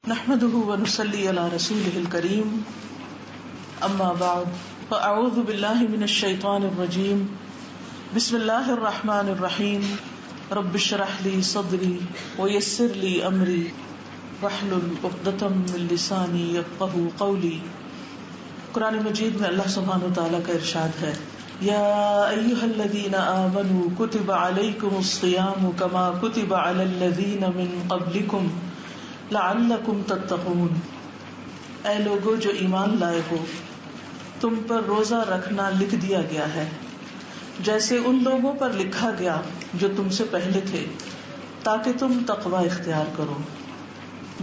نحمده ونصلي على رسوله الكريم اما بعد فاعوذ بالله من الشيطان الرجيم بسم الله الرحمن الرحيم رب اشرح لي صدري ويسر لي امري واحلل عقدة من لساني يفقهوا قولي. قرآن مجید میں اللہ سبحانہ وتعالی کا ارشاد ہے، یا ایھا الذین آمنوا کتب علیکم الصیام کما کتب علی الذین من قبلکم لعلکم تتقون. اے لوگو جو ایمان لائے ہو، تم پر روزہ رکھنا لکھ دیا گیا ہے جیسے ان لوگوں پر لکھا گیا جو تم سے پہلے تھے، تاکہ تم تقوی اختیار کرو.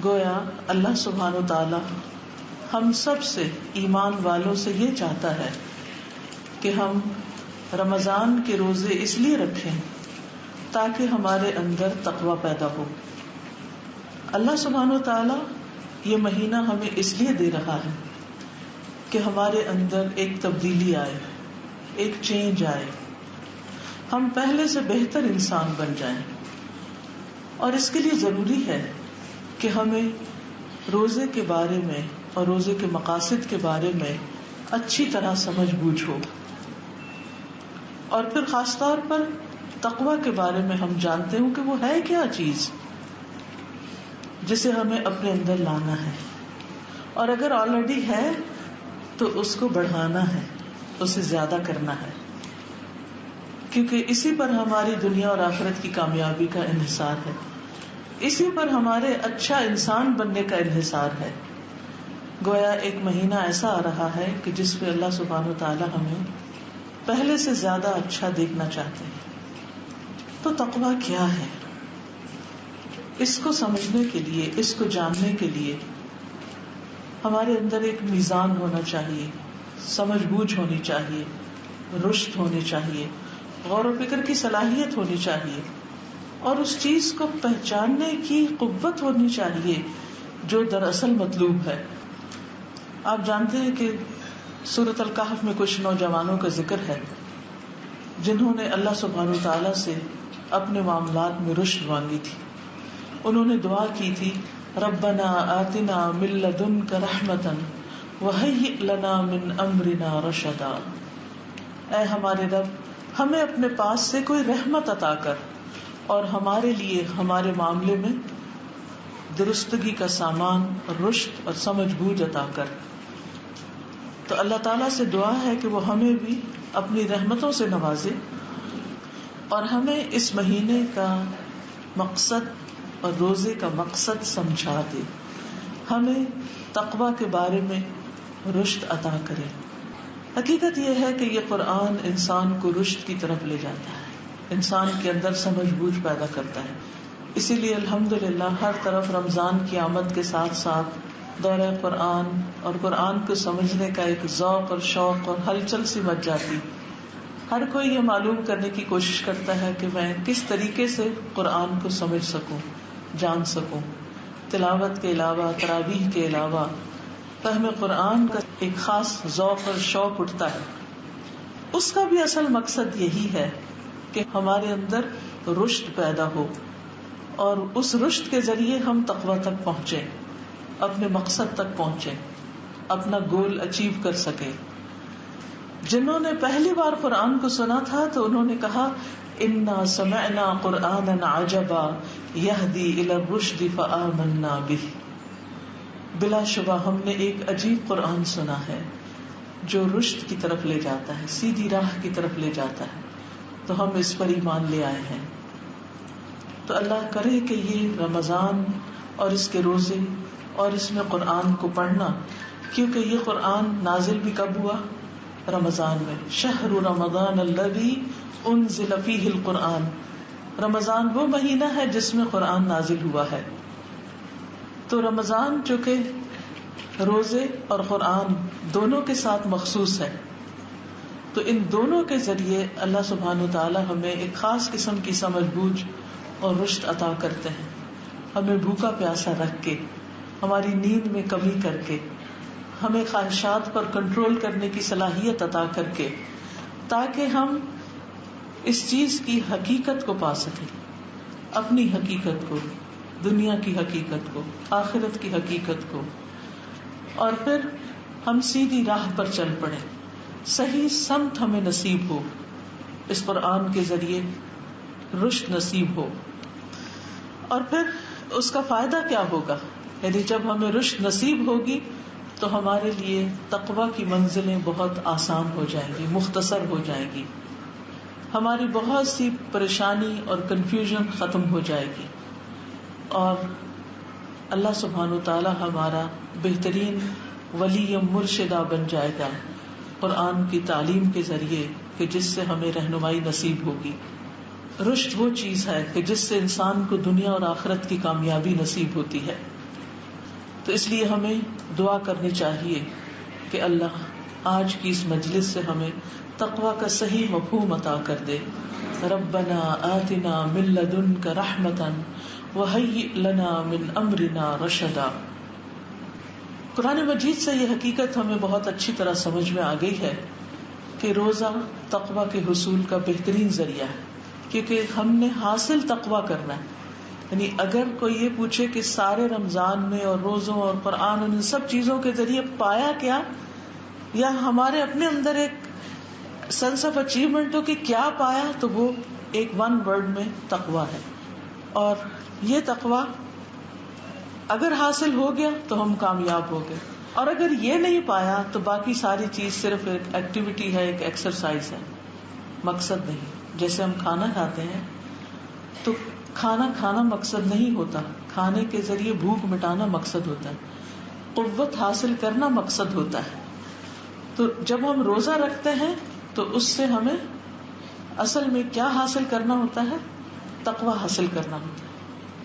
گویا اللہ سبحانہ و تعالی ہم سب سے، ایمان والوں سے یہ چاہتا ہے کہ ہم رمضان کے روزے اس لیے رکھیں تاکہ ہمارے اندر تقوی پیدا ہو. اللہ سبحانہ و تعالی یہ مہینہ ہمیں اس لیے دے رہا ہے کہ ہمارے اندر ایک تبدیلی آئے، ایک چینج آئے، ہم پہلے سے بہتر انسان بن جائیں. اور اس کے لیے ضروری ہے کہ ہمیں روزے کے بارے میں اور روزے کے مقاصد کے بارے میں اچھی طرح سمجھ بوجھ ہو، اور پھر خاص طور پر تقوی کے بارے میں ہم جانتے ہوں کہ وہ ہے کیا چیز جسے ہمیں اپنے اندر لانا ہے، اور اگر آلریڈی ہے تو اس کو بڑھانا ہے، اسے زیادہ کرنا ہے، کیونکہ اسی پر ہماری دنیا اور آخرت کی کامیابی کا انحصار ہے، اسی پر ہمارے اچھا انسان بننے کا انحصار ہے. گویا ایک مہینہ ایسا آ رہا ہے کہ جس پہ اللہ سبحانہ و تعالی ہمیں پہلے سے زیادہ اچھا دیکھنا چاہتے ہیں. تو تقویٰ کیا ہے؟ اس کو سمجھنے کے لیے، اس کو جاننے کے لیے ہمارے اندر ایک میزان ہونا چاہیے، سمجھ بوجھ ہونی چاہیے، رشد ہونی چاہیے، غور و فکر کی صلاحیت ہونی چاہیے، اور اس چیز کو پہچاننے کی قوت ہونی چاہیے جو دراصل مطلوب ہے. آپ جانتے ہیں کہ سورۃ الکہف میں کچھ نوجوانوں کا ذکر ہے جنہوں نے اللہ سبحانہ تعالیٰ سے اپنے معاملات میں رشد مانگی تھی. انہوں نے دعا کی تھی، ربنا آتنا من لدنک رحمتا وہیئ لنا من امرنا رشدا. اے ہمارے رب، ہمیں اپنے پاس سے کوئی رحمت عطا کر اور ہمارے لیے ہمارے معاملے میں درستگی کا سامان اور رشد اور سمجھ بوجھ عطا کر. تو اللہ تعالیٰ سے دعا ہے کہ وہ ہمیں بھی اپنی رحمتوں سے نوازے اور ہمیں اس مہینے کا مقصد اور روزے کا مقصد سمجھا دے، ہمیں تقوی کے بارے میں رشد عطا کرے. حقیقت یہ ہے کہ یہ قرآن انسان کو رشد کی طرف لے جاتا ہے، انسان کے اندر سمجھ بوجھ پیدا کرتا ہے. اسی لیے الحمدللہ ہر طرف رمضان کی آمد کے ساتھ ساتھ دورہ قرآن اور قرآن کو سمجھنے کا ایک ذوق اور شوق اور ہلچل سی مچ جاتی. ہر کوئی یہ معلوم کرنے کی کوشش کرتا ہے کہ میں کس طریقے سے قرآن کو سمجھ سکوں، جان سکوں. تلاوت کے علاوہ، تراویح کے علاوہ فہم قرآن کا ایک خاص ذوق اور شوق اٹھتا ہے. اس کا بھی اصل مقصد یہی ہے کہ ہمارے اندر رشد پیدا ہو اور اس رشد کے ذریعے ہم تقوی تک پہنچیں، اپنے مقصد تک پہنچیں، اپنا گول اچیو کر سکیں. جنہوں نے پہلی بار قرآن کو سنا تھا تو انہوں نے کہا، انا سمعنا قرآنا عجبا یہدی الی الرشد فآمنا بہ. بلا شبہ ہم نے ایک عجیب قرآن سنا ہے جو رشد کی طرف لے جاتا ہے، سیدھی راہ کی طرف لے جاتا ہے، تو ہم اس پر ایمان لے آئے ہیں. تو اللہ کرے کہ یہ رمضان اور اس کے روزے اور اس میں قرآن کو پڑھنا، کیونکہ یہ قرآن نازل بھی کب ہوا؟ رمضان میں. شہر رمضان الذی انزل فیہ القرآن. رمضان وہ مہینہ ہے جس میں قرآن نازل ہوا ہے. تو رمضان جو کہ روزے اور قرآن دونوں کے ساتھ مخصوص ہے، تو ان دونوں کے ذریعے اللہ سبحانہ وتعالی ہمیں ایک خاص قسم کی سمجھ بوجھ اور رشد عطا کرتے ہیں. ہمیں بھوکا پیاسا رکھ کے، ہماری نیند میں کمی کر کے، ہمیں خواہشات پر کنٹرول کرنے کی صلاحیت عطا کر کے، تاکہ ہم اس چیز کی حقیقت کو پا سکیں، اپنی حقیقت کو، دنیا کی حقیقت کو، آخرت کی حقیقت کو، اور پھر ہم سیدھی راہ پر چل پڑے، صحیح سمت ہمیں نصیب ہو، اس قرآن کے ذریعے رشد نصیب ہو. اور پھر اس کا فائدہ کیا ہوگا؟ یعنی جب ہمیں رشد نصیب ہوگی تو ہمارے لیے تقویٰ کی منزلیں بہت آسان ہو جائیں گی، مختصر ہو جائیں گی، ہماری بہت سی پریشانی اور کنفیوژن ختم ہو جائے گی، اور اللہ سبحانہ وتعالی ہمارا بہترین ولی مرشدہ بن جائے گا قرآن کی تعلیم کے ذریعے کہ جس سے ہمیں رہنمائی نصیب ہوگی. رشد وہ چیز ہے کہ جس سے انسان کو دنیا اور آخرت کی کامیابی نصیب ہوتی ہے. تو اس لیے ہمیں دعا کرنی چاہیے کہ اللہ آج کی اس مجلس سے ہمیں تقویٰ کا صحیح مفہوم عطا کر دے. ربنا آتنا من لدنک رحمتا وہیئ لنا من امرنا رشدا. قرآن مجید سے یہ حقیقت ہمیں بہت اچھی طرح سمجھ میں آ گئی ہے کہ روزہ تقویٰ کے حصول کا بہترین ذریعہ ہے، کیونکہ ہم نے حاصل تقویٰ کرنا ہے. یعنی اگر کوئی یہ پوچھے کہ سارے رمضان میں اور روزوں اور قرآن ان سب چیزوں کے ذریعے پایا کیا، یا ہمارے اپنے اندر ایک سینس آف اچیومنٹ ہو کہ کیا پایا، تو وہ ایک ون ورڈ میں تقویٰ ہے. اور یہ تقویٰ اگر حاصل ہو گیا تو ہم کامیاب ہو گئے، اور اگر یہ نہیں پایا تو باقی ساری چیز صرف ایک ایکٹیویٹی ہے، ایک ایکسرسائز ہے، مقصد نہیں. جیسے ہم کھانا کھاتے ہیں تو کھانا کھانا مقصد نہیں ہوتا، کھانے کے ذریعے بھوک مٹانا مقصد ہوتا ہے، قوت حاصل کرنا مقصد ہوتا ہے. تو جب ہم روزہ رکھتے ہیں تو اس سے ہمیں اصل میں کیا حاصل کرنا ہوتا ہے؟ تقویٰ حاصل کرنا ہوتا ہے.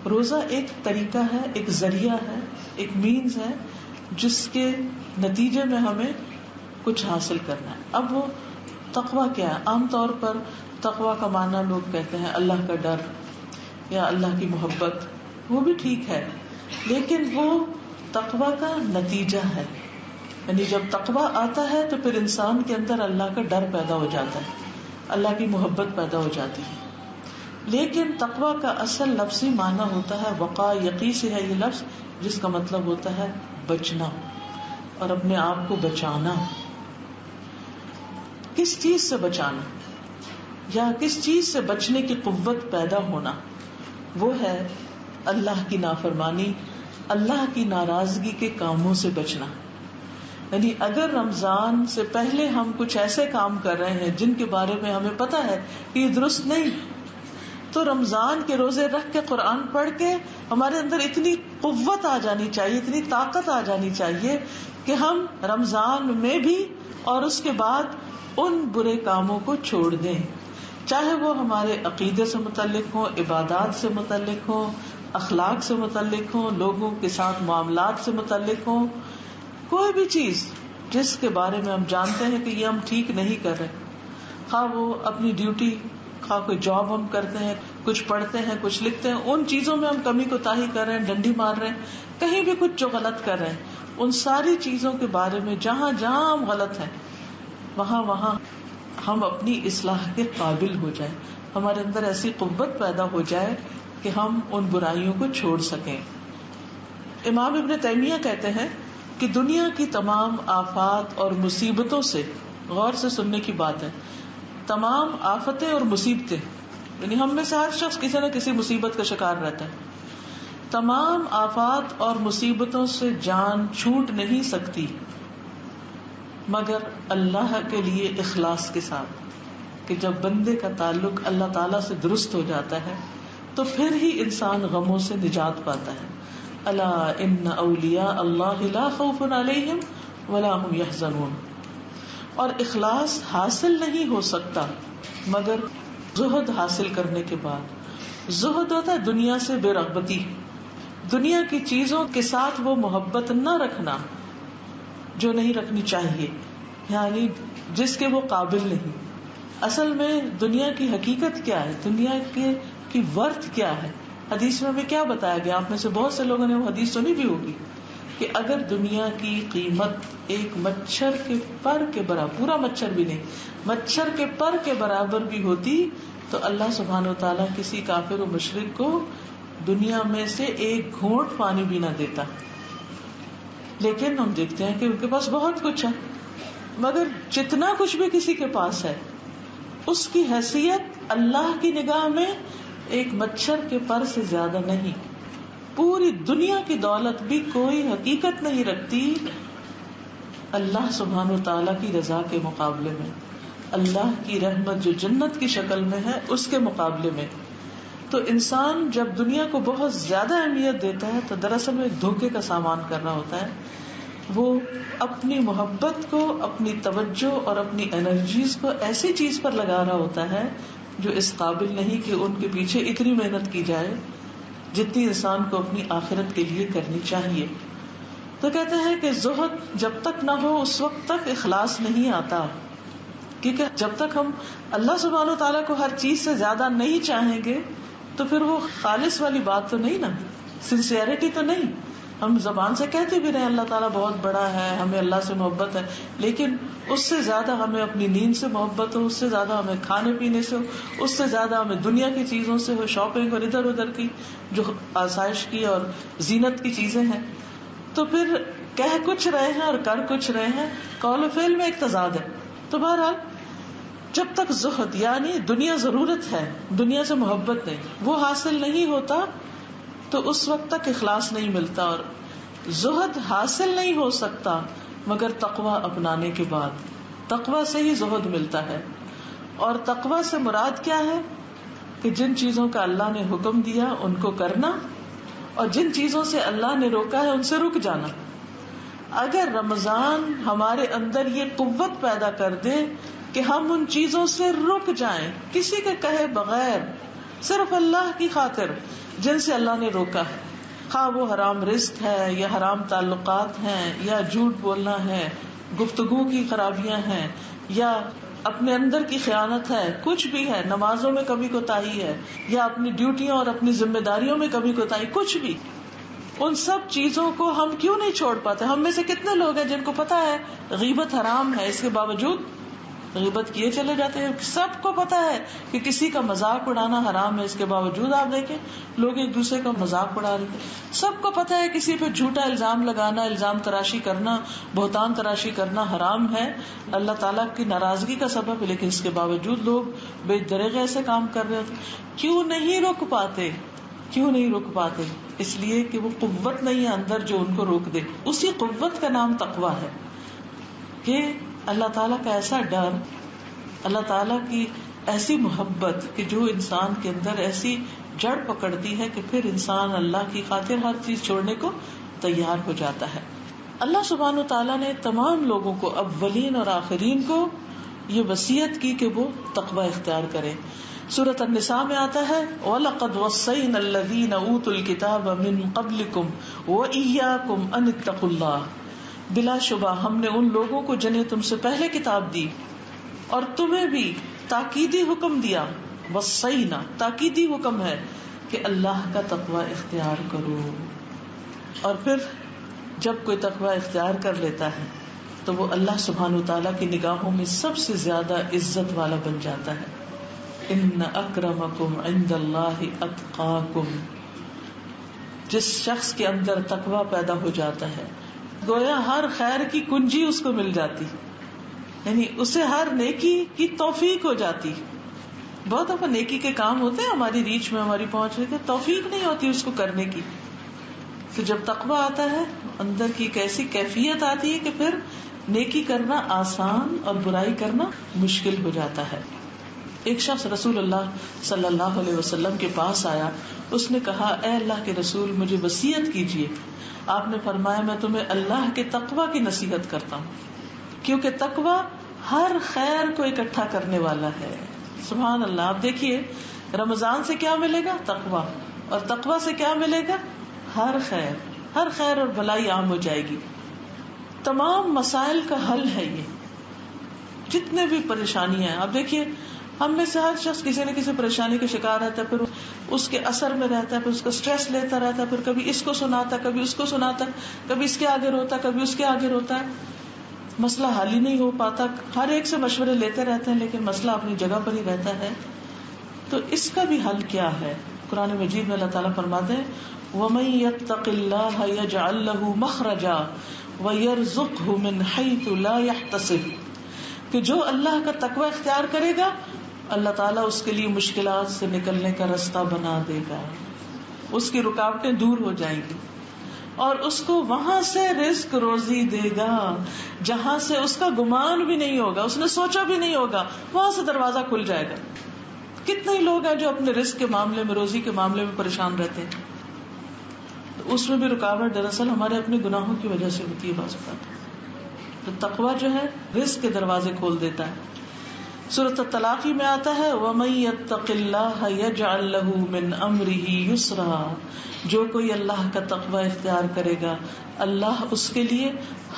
روزہ ایک طریقہ ہے، ایک ذریعہ ہے، ایک مینز ہے جس کے نتیجے میں ہمیں کچھ حاصل کرنا ہے. اب وہ تقویٰ کیا ہے؟ عام طور پر تقویٰ کا معنی لوگ کہتے ہیں اللہ کا ڈر یا اللہ کی محبت، وہ بھی ٹھیک ہے، لیکن وہ تقویٰ کا نتیجہ ہے. یعنی جب تقویٰ آتا ہے تو پھر انسان کے اندر اللہ کا ڈر پیدا ہو جاتا ہے، اللہ کی محبت پیدا ہو جاتی ہے. لیکن تقویٰ کا اصل لفظی معنی ہوتا ہے وقاء، یقی سے ہے یہ لفظ، جس کا مطلب ہوتا ہے بچنا اور اپنے آپ کو بچانا. کس چیز سے بچانا یا کس چیز سے بچنے کی قوت پیدا ہونا؟ وہ ہے اللہ کی نافرمانی، اللہ کی ناراضگی کے کاموں سے بچنا. یعنی اگر رمضان سے پہلے ہم کچھ ایسے کام کر رہے ہیں جن کے بارے میں ہمیں پتا ہے کہ یہ درست نہیں، تو رمضان کے روزے رکھ کے قرآن پڑھ کے ہمارے اندر اتنی قوت آ جانی چاہیے، اتنی طاقت آ جانی چاہیے کہ ہم رمضان میں بھی اور اس کے بعد ان برے کاموں کو چھوڑ دیں، چاہے وہ ہمارے عقیدے سے متعلق ہوں، عبادات سے متعلق ہوں، اخلاق سے متعلق ہوں، لوگوں کے ساتھ معاملات سے متعلق ہوں. کوئی بھی چیز جس کے بارے میں ہم جانتے ہیں کہ یہ ہم ٹھیک نہیں کر رہے، خواہ وہ اپنی ڈیوٹی، خواہ کوئی جاب ہم کرتے ہیں، کچھ پڑھتے ہیں، کچھ لکھتے ہیں، ان چیزوں میں ہم کمی کوتاہی کر رہے ہیں، ڈنڈی مار رہے ہیں، کہیں بھی کچھ جو غلط کر رہے ہیں، ان ساری چیزوں کے بارے میں جہاں جہاں ہم غلط ہیں وہاں وہاں ہم اپنی اصلاح کے قابل ہو جائیں، ہمارے اندر ایسی قوت پیدا ہو جائے کہ ہم ان برائیوں کو چھوڑ سکیں. امام ابن تیمیہ کہتے ہیں کہ دنیا کی تمام آفات اور مصیبتوں سے، غور سے سننے کی بات ہے، تمام آفتیں اور مصیبتیں، یعنی ہم میں سے ہر شخص کسی نہ کسی مصیبت کا شکار رہتا ہے، تمام آفات اور مصیبتوں سے جان چھوٹ نہیں سکتی مگر اللہ کے لیے اخلاص کے ساتھ، کہ جب بندے کا تعلق اللہ تعالیٰ سے درست ہو جاتا ہے تو پھر ہی انسان غموں سے نجات پاتا ہے. الا ان اولیاء اللہ لا خوف علیہم ولا هم يحزنون. اور اخلاص حاصل نہیں ہو سکتا مگر زہد حاصل کرنے کے بعد. زہد ہوتا ہے دنیا سے بے رغبتی، دنیا کی چیزوں کے ساتھ وہ محبت نہ رکھنا جو نہیں رکھنی چاہیے، یعنی جس کے وہ قابل نہیں. اصل میں دنیا کی حقیقت کیا ہے، دنیا کی ورتھ کیا ہے؟ حدیث میں ہمیں کیا بتایا گیا؟ آپ میں سے بہت سے لوگوں نے وہ حدیث سنی بھی ہوگی کہ اگر دنیا کی قیمت ایک مچھر کے پر کے برابر، پورا مچھر بھی نہیں، مچھر کے پر کے برابر بھی ہوتی تو اللہ سبحانہ و تعالیٰ کسی کافر و مشرک کو دنیا میں سے ایک گھونٹ پانی بھی نہ دیتا، لیکن ہم دیکھتے ہیں کہ ان کے پاس بہت کچھ ہے، مگر جتنا کچھ بھی کسی کے پاس ہے اس کی حیثیت اللہ کی نگاہ میں ایک مچھر کے پر سے زیادہ نہیں. پوری دنیا کی دولت بھی کوئی حقیقت نہیں رکھتی اللہ سبحانہ و تعالیٰ کی رضا کے مقابلے میں، اللہ کی رحمت جو جنت کی شکل میں ہے اس کے مقابلے میں. تو انسان جب دنیا کو بہت زیادہ اہمیت دیتا ہے تو دراصل میں ایک دھوکے کا سامان کر رہا ہوتا ہے. وہ اپنی محبت کو، اپنی توجہ اور اپنی انرجیز کو ایسی چیز پر لگا رہا ہوتا ہے جو اس قابل نہیں کہ ان کے پیچھے اتنی محنت کی جائے جتنی انسان کو اپنی آخرت کے لیے کرنی چاہیے. تو کہتے ہیں کہ زہد جب تک نہ ہو اس وقت تک اخلاص نہیں آتا، کیونکہ جب تک ہم اللہ سبحانہ و تعالیٰ کو ہر چیز سے زیادہ نہیں چاہیں گے تو پھر وہ خالص والی بات تو نہیں نا، سنسیئرٹی تو نہیں. ہم زبان سے کہتے بھی رہے اللہ تعالیٰ بہت بڑا ہے، ہمیں اللہ سے محبت ہے، لیکن اس سے زیادہ ہمیں اپنی نیند سے محبت ہو، اس سے زیادہ ہمیں کھانے پینے سے ہو، اس سے زیادہ ہمیں دنیا کی چیزوں سے ہو، شاپنگ اور ادھر ادھر کی جو آسائش کی اور زینت کی چیزیں ہیں. تو پھر کہہ کچھ رہے ہیں اور کر کچھ رہے ہیں، قول و فعل میں ایک تضاد ہے. تو بہرحال جب تک زہد یعنی دنیا ضرورت ہے، دنیا سے محبت نہیں، وہ حاصل نہیں ہوتا تو اس وقت تک اخلاص نہیں ملتا. اور زہد حاصل نہیں ہو سکتا مگر تقوی اپنانے کے بعد. تقوی سے ہی زہد ملتا ہے. اور تقوی سے مراد کیا ہے کہ جن چیزوں کا اللہ نے حکم دیا ان کو کرنا، اور جن چیزوں سے اللہ نے روکا ہے ان سے رک جانا. اگر رمضان ہمارے اندر یہ قوت پیدا کر دے کہ ہم ان چیزوں سے رک جائیں کسی کے کہے بغیر، صرف اللہ کی خاطر جن سے اللہ نے روکا ہے، خواہ وہ حرام رزق ہے یا حرام تعلقات ہیں یا جھوٹ بولنا ہے، گفتگو کی خرابیاں ہیں یا اپنے اندر کی خیانت ہے، کچھ بھی ہے، نمازوں میں کمی کوتاہی ہے یا اپنی ڈیوٹیوں اور اپنی ذمہ داریوں میں کمی کوتاہی، کچھ بھی، ان سب چیزوں کو ہم کیوں نہیں چھوڑ پاتے؟ ہم میں سے کتنے لوگ ہیں جن کو پتا ہے غیبت حرام ہے، اس کے باوجود غیبت کیے چلے جاتے ہیں. سب کو پتا ہے کہ کسی کا مذاق اڑانا حرام ہے، اس کے باوجود آپ دیکھیں لوگ ایک دوسرے کا مذاق اڑا رہے ہیں. سب کو پتا ہے کسی پہ جھوٹا الزام لگانا، الزام تراشی کرنا، بہتان تراشی کرنا حرام ہے، اللہ تعالیٰ کی ناراضگی کا سبب ہے، لیکن اس کے باوجود لوگ بے دریغ ایسے کام کر رہے ہوتے. کیوں نہیں رک پاتے؟ کیوں نہیں رک پاتے؟ اس لیے کہ وہ قوت نہیں ہے اندر جو ان کو روک دے. اسی قوت کا نام تقویٰ ہے کہ اللہ تعالیٰ کا ایسا ڈر، اللہ تعالیٰ کی ایسی محبت کہ جو انسان کے اندر ایسی جڑ پکڑتی ہے کہ پھر انسان اللہ کی خاطر ہر چیز چھوڑنے کو تیار ہو جاتا ہے. اللہ سبحانہ وتعالیٰ نے تمام لوگوں کو، اولین اور آخرین کو، یہ وصیت کی کہ وہ تقوی اختیار کریں. سورۃ النساء میں آتا ہے وَلَقَدْ وَصَّيْنَا الَّذِينَ أُوتُوا الْكِتَابَ مِن قَبْلِكُمْ وَإِيَّاكُمْ أَنِ اتَّقُوا اللَّهَ، بلا شبہ ہم نے ان لوگوں کو جنہیں تم سے پہلے کتاب دی اور تمہیں بھی تاکیدی حکم دیا. وصینا تاکیدی حکم ہے کہ اللہ کا تقوی اختیار کرو. اور پھر جب کوئی تقوی اختیار کر لیتا ہے تو وہ اللہ سبحانہ وتعالیٰ کی نگاہوں میں سب سے زیادہ عزت والا بن جاتا ہے. ان اکرمکم عند اللہ اتقاکم. جس شخص کے اندر تقوی پیدا ہو جاتا ہے گویا ہر خیر کی کنجی اس کو مل جاتی، یعنی اسے ہر نیکی کی توفیق ہو جاتی. بہت دفعہ نیکی کے کام ہوتے ہیں ہماری ریچ میں، ہماری پہنچ میں، توفیق نہیں ہوتی اس کو کرنے کی. تو جب تقویٰ آتا ہے اندر کی ایک ایسی کیفیت آتی ہے کہ پھر نیکی کرنا آسان اور برائی کرنا مشکل ہو جاتا ہے. ایک شخص رسول اللہ صلی اللہ علیہ وسلم کے پاس آیا، اس نے کہا اے اللہ کے رسول مجھے وصیت کیجیے. آپ نے فرمایا میں تمہیں اللہ کے تقویٰ کی نصیحت کرتا ہوں، کیونکہ تقویٰ ہر خیر کو اکٹھا کرنے والا ہے. سبحان اللہ. آپ دیکھیے رمضان سے کیا ملے گا؟ تقویٰ. اور تقویٰ سے کیا ملے گا؟ ہر خیر. ہر خیر اور بھلائی عام ہو جائے گی. تمام مسائل کا حل ہے یہ. جتنے بھی پریشانیاں ہیں آپ دیکھیے، ہم میں سے ہر شخص کسی نہ کسی پریشانی کا شکار رہتا ہے، پھر اس کے اثر میں رہتا ہے، پھر اس کا سٹریس لیتا رہتا ہے، پھر کبھی اس کو سناتا ہے، کبھی اس کو سناتا ہے، کبھی اس کے آگے روتا ہے، کبھی اس کے آگے روتا ہے. مسئلہ حل ہی نہیں ہو پاتا. ہر ایک سے مشورے لیتے رہتے ہیں لیکن مسئلہ اپنی جگہ پر ہی رہتا ہے. تو اس کا بھی حل کیا ہے؟ قرآن مجید میں اللہ تعالیٰ فرماتے ہیں وَمَن يَتَّقِ اللَّهَ يَجْعَل لَّهُ مَخْرَجًا وَيَرْزُقْهُ مِنْ حَيْثُ لَا يَحْتَسِبُ، کہ جو اللہ کا تقوی اختیار کرے گا اللہ تعالیٰ اس کے لیے مشکلات سے نکلنے کا راستہ بنا دے گا، اس کی رکاوٹیں دور ہو جائیں گی اور اس کو وہاں سے رزق روزی دے گا جہاں سے اس کا گمان بھی نہیں ہوگا، اس نے سوچا بھی نہیں ہوگا، وہاں سے دروازہ کھل جائے گا. کتنے ہی لوگ ہیں جو اپنے رزق کے معاملے میں، روزی کے معاملے میں پریشان رہتے ہیں، تو اس میں بھی رکاوٹ دراصل ہمارے اپنے گناہوں کی وجہ سے ہوتی ہے بعض اوقات. تو تقویٰ جو ہے رزق کے دروازے کھول دیتا ہے. سورۃ الطلاق میں آتا ہے وَمَن يَتَّقِ اللَّهَ يَجْعَل لَّهُ مِنْ أَمْرِهِ يُسْرًا، جو کوئی اللہ کا تقوی اختیار کرے گا اللہ اس کے لیے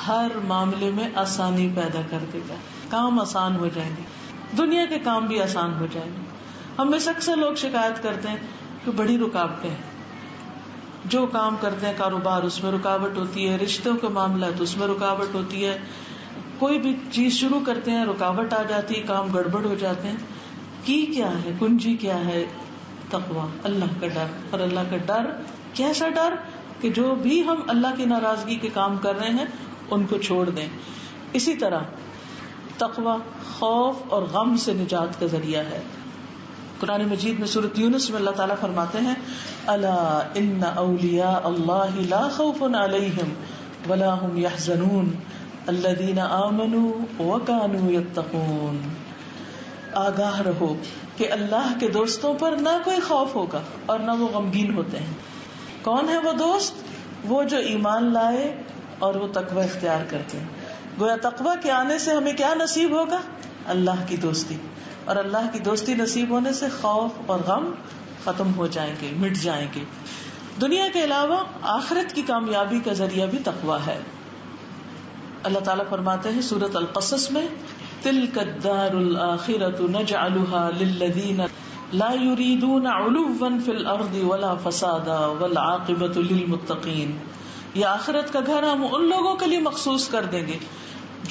ہر معاملے میں آسانی پیدا کر دے گا، کام آسان ہو جائیں گے، دنیا کے کام بھی آسان ہو جائیں گے. ہم میں سے اکثر لوگ شکایت کرتے ہیں کہ بڑی رکاوٹیں ہیں، جو کام کرتے ہیں کاروبار اس میں رکاوٹ ہوتی ہے، رشتوں کے معاملات اس میں رکاوٹ ہوتی ہے، کوئی بھی چیز شروع کرتے ہیں رکاوٹ آ جاتی ہے، کام گڑبڑ ہو جاتے ہیں. کی کیا ہے کنجی کیا ہے؟ تقویٰ، اللہ کا ڈر. اور اللہ کا ڈر کیسا ڈر کہ جو بھی ہم اللہ کی ناراضگی کے کام کر رہے ہیں ان کو چھوڑ دیں. اسی طرح تقویٰ خوف اور غم سے نجات کا ذریعہ ہے. قرآن مجید میں سورۃ یونس میں اللہ تعالیٰ فرماتے ہیں الا ان اولیاء اللہ لا خوف علیہم ولا هم يحزنون الذین آمنوا وکانوا یتقون. آگاہ رہو کہ اللہ کے دوستوں پر نہ کوئی خوف ہوگا اور نہ وہ غمگین ہوتے ہیں. کون ہے وہ دوست؟ وہ جو ایمان لائے اور وہ تقوی اختیار کرتے ہیں. گویا تقوی کے آنے سے ہمیں کیا نصیب ہوگا؟ اللہ کی دوستی. اور اللہ کی دوستی نصیب ہونے سے خوف اور غم ختم ہو جائیں گے، مٹ جائیں گے. دنیا کے علاوہ آخرت کی کامیابی کا ذریعہ بھی تقوی ہے. اللہ تعالیٰ فرماتے ہیں سورۃ القصص میں تِلْكَ الدَّارُ الْآخِرَةُ نَجْعَلُهَا لِلَّذِينَ لَا يُرِيدُونَ عُلُوًّا فِي الْأَرْضِ وَلَا فَسَادًا وَالْعَاقِبَةُ لِلْمُتَّقِينَ. یہ آخرت کا گھر ہم ان لوگوں کے لیے مخصوص کر دیں گے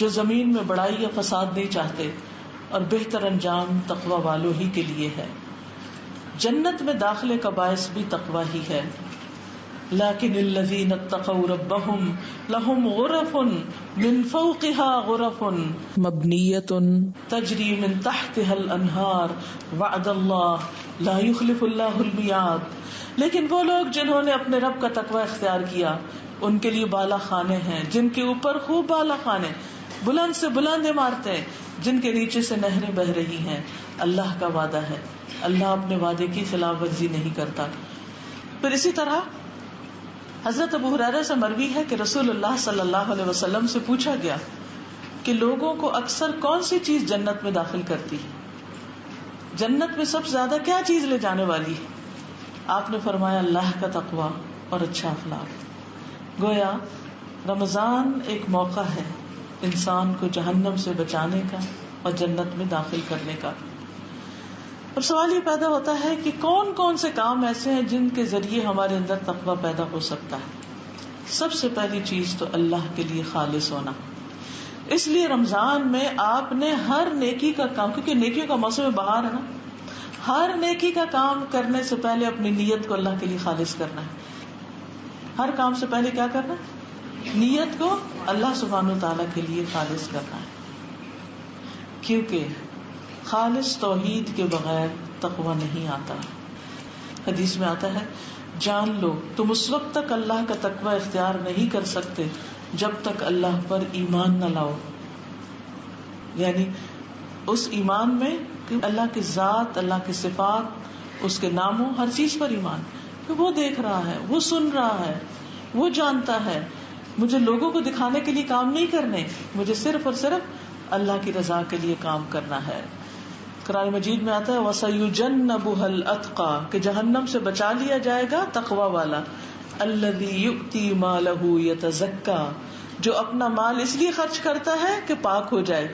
جو زمین میں بڑائی یا فساد نہیں چاہتے، اور بہتر انجام تقوی والوں ہی کے لیے ہے. جنت میں داخلے کا باعث بھی تقوی ہی ہے. لیکن الذین اتقوا ربهم لهم غرف من فوقها غرف مبنیۃ تجری من تحتها الانہار وعد اللہ لا یخلف اللہ المیعاد. لیکن وہ لوگ جنہوں نے اپنے رب کا تقوی اختیار کیا ان کے لیے بالا خانے ہیں جن کے اوپر خوب بالا خانے، بلند سے بلند عمارتیں جن کے نیچے سے نہریں بہ رہی ہیں. اللہ کا وعدہ ہے، اللہ اپنے وعدے کی خلاف ورزی نہیں کرتا. پھر اسی طرح حضرت ابو ہریرہ سے مروی ہے کہ رسول اللہ صلی اللہ علیہ وسلم سے پوچھا گیا کہ لوگوں کو اکثر کون سی چیز جنت میں داخل کرتی ہے، جنت میں سب سے زیادہ کیا چیز لے جانے والی ہے؟ آپ نے فرمایا اللہ کا تقوی اور اچھا اخلاق. گویا رمضان ایک موقع ہے انسان کو جہنم سے بچانے کا اور جنت میں داخل کرنے کا. اب سوال یہ پیدا ہوتا ہے کہ کون کون سے کام ایسے ہیں جن کے ذریعے ہمارے اندر تقوی پیدا ہو سکتا ہے. سب سے پہلی چیز تو اللہ کے لیے خالص ہونا. اس لیے رمضان میں آپ نے ہر نیکی کا کام، کیونکہ نیکیوں کا موسم بہار ہے نا، ہر نیکی کا کام کرنے سے پہلے اپنی نیت کو اللہ کے لیے خالص کرنا ہے. ہر کام سے پہلے کیا کرنا ہے؟ نیت کو اللہ سبحانہ وتعالیٰ کے لیے خالص کرنا ہے. کیونکہ خالص توحید کے بغیر تقوی نہیں آتا. حدیث میں آتا ہے جان لو تم اس وقت تک اللہ کا تقوی اختیار نہیں کر سکتے جب تک اللہ پر ایمان نہ لاؤ. یعنی اس ایمان میں کہ اللہ کی ذات، اللہ کی صفات، اس کے ناموں، ہر چیز پر ایمان کہ وہ دیکھ رہا ہے، وہ سن رہا ہے، وہ جانتا ہے. مجھے لوگوں کو دکھانے کے لیے کام نہیں کرنے، مجھے صرف اور صرف اللہ کی رضا کے لیے کام کرنا ہے. قرآن مجید میں آتا ہے وَسَيُجَنَّبُهَا الْأَتْقَى کہ جہنم سے بچا لیا جائے گا تقوی والا. الَّذِي يُؤْتِي مَالَهُ يَتَزَكَّى جو اپنا مال اس لیے خرچ کرتا ہے کہ پاک ہو جائے.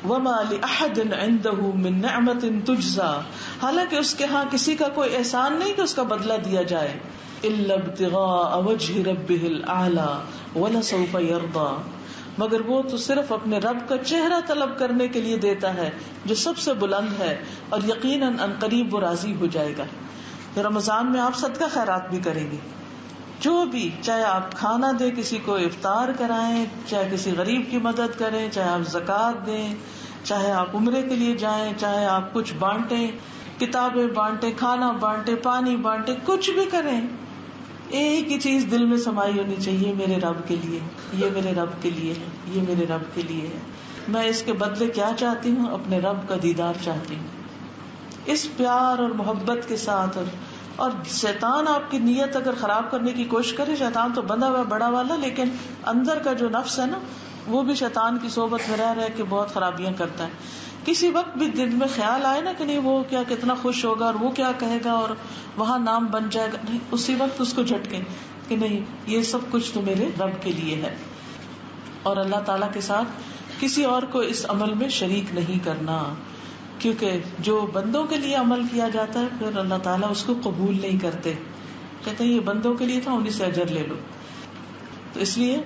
وَمَا لِأَحَدٍ عِندَهُ مِن نِعْمَةٍ تُجْزَى حالانکہ اس کے ہاں کسی کا کوئی احسان نہیں کہ اس کا بدلہ دیا جائے. إِلَّا ابْتِغَاءَ وَجْهِ رَبِّهِ الْأَعْلَى وَلَسَوْفَ يَرْضَى مگر وہ تو صرف اپنے رب کا چہرہ طلب کرنے کے لیے دیتا ہے جو سب سے بلند ہے، اور یقیناً ان قریب وہ راضی ہو جائے گا. تو رمضان میں آپ صدقہ خیرات بھی کریں گے، جو بھی، چاہے آپ کھانا دیں، کسی کو افطار کرائیں، چاہے کسی غریب کی مدد کریں، چاہے آپ زکوٰۃ دیں، چاہے آپ عمرے کے لیے جائیں، چاہے آپ کچھ بانٹیں، کتابیں بانٹیں، کھانا بانٹیں، پانی بانٹیں، کچھ بھی کریں، ایک ہی چیز دل میں سمائی ہونی چاہیے، میرے رب کے لیے، یہ میرے رب کے لیے ہے، یہ میرے رب کے لیے ہے. میں اس کے بدلے کیا چاہتی ہوں؟ اپنے رب کا دیدار چاہتی ہوں. اس پیار اور محبت کے ساتھ. اور شیطان آپ کی نیت اگر خراب کرنے کی کوشش کرے، شیطان تو بندہ ہوا بڑا والا، لیکن اندر کا جو نفس ہے نا، وہ بھی شیطان کی صحبت میں رہ کے بہت خرابیاں کرتا ہے. کسی وقت بھی دل میں خیال آئے نا کہ نہیں وہ کیا کتنا خوش ہوگا اور وہ کیا کہے گا اور وہاں نام بن جائے گا، نہیں، اسی وقت اس کو جھٹکے کہ نہیں، یہ سب کچھ تو میرے رب کے لیے ہے. اور اللہ تعالیٰ کے ساتھ کسی اور کو اس عمل میں شریک نہیں کرنا، کیونکہ جو بندوں کے لیے عمل کیا جاتا ہے پھر اللہ تعالیٰ اس کو قبول نہیں کرتے، کہتے ہیں یہ بندوں کے لیے تھا، انہیں سے اجر لے لو. تو اس لیے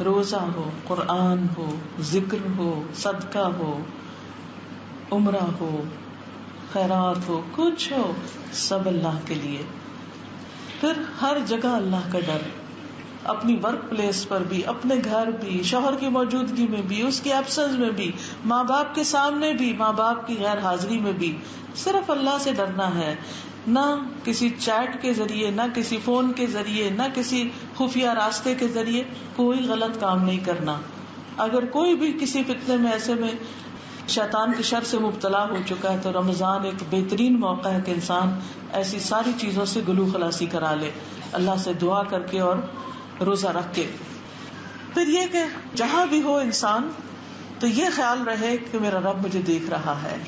روزہ ہو، قرآن ہو، ذکر ہو، صدقہ ہو، عمرہ ہو، خیرات ہو، کچھ ہو، سب اللہ کے لیے. پھر ہر جگہ اللہ کا ڈر، اپنی ورک پلیس پر بھی، اپنے گھر بھی، شوہر کی موجودگی میں بھی، اس کی ایبسنس میں بھی، ماں باپ کے سامنے بھی، ماں باپ کی غیر حاضری میں بھی، صرف اللہ سے ڈرنا ہے. نہ کسی چیٹ کے ذریعے، نہ کسی فون کے ذریعے، نہ کسی خفیہ راستے کے ذریعے کوئی غلط کام نہیں کرنا. اگر کوئی بھی کسی فتنے میں ایسے میں شیطان کی شر سے مبتلا ہو چکا ہے تو رمضان ایک بہترین موقع ہے کہ انسان ایسی ساری چیزوں سے گلو خلاصی کرا لے، اللہ سے دعا کر کے اور روزہ رکھ کے. پھر یہ کہ جہاں بھی ہو انسان تو یہ خیال رہے کہ میرا رب مجھے دیکھ رہا ہے.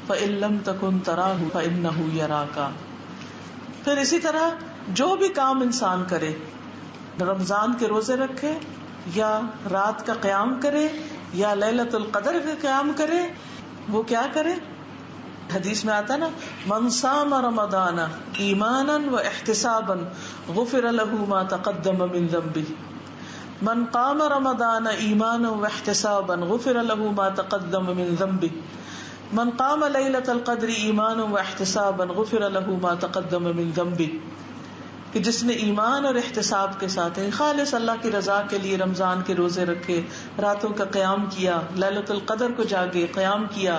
فَإِن لَّمْ تَكُن تَرَاهُ فَإِنَّهُ يَرَاكَ. پھر اسی طرح جو بھی کام انسان کرے، رمضان کے روزے رکھے یا رات کا قیام کرے یا لیلۃ القدر کا قیام کرے، وہ کیا کرے؟ حدیث میں آتا نا، من صام رمضان ایمانا واحتسابا غفر له ما تقدم من ذنبه. من قام رمضان ایمانا واحتسابا غفر له ما تقدم من ذنبه. من قام لیلۃ القدر ایمانا واحتسابا غفر له ما تقدم من ذنبه. کہ جس نے ایمان اور احتساب کے ساتھ خالص اللہ کی رضا کے لیے رمضان کے روزے رکھے، راتوں کا قیام کیا، لیلۃ القدر کو جاگے قیام کیا،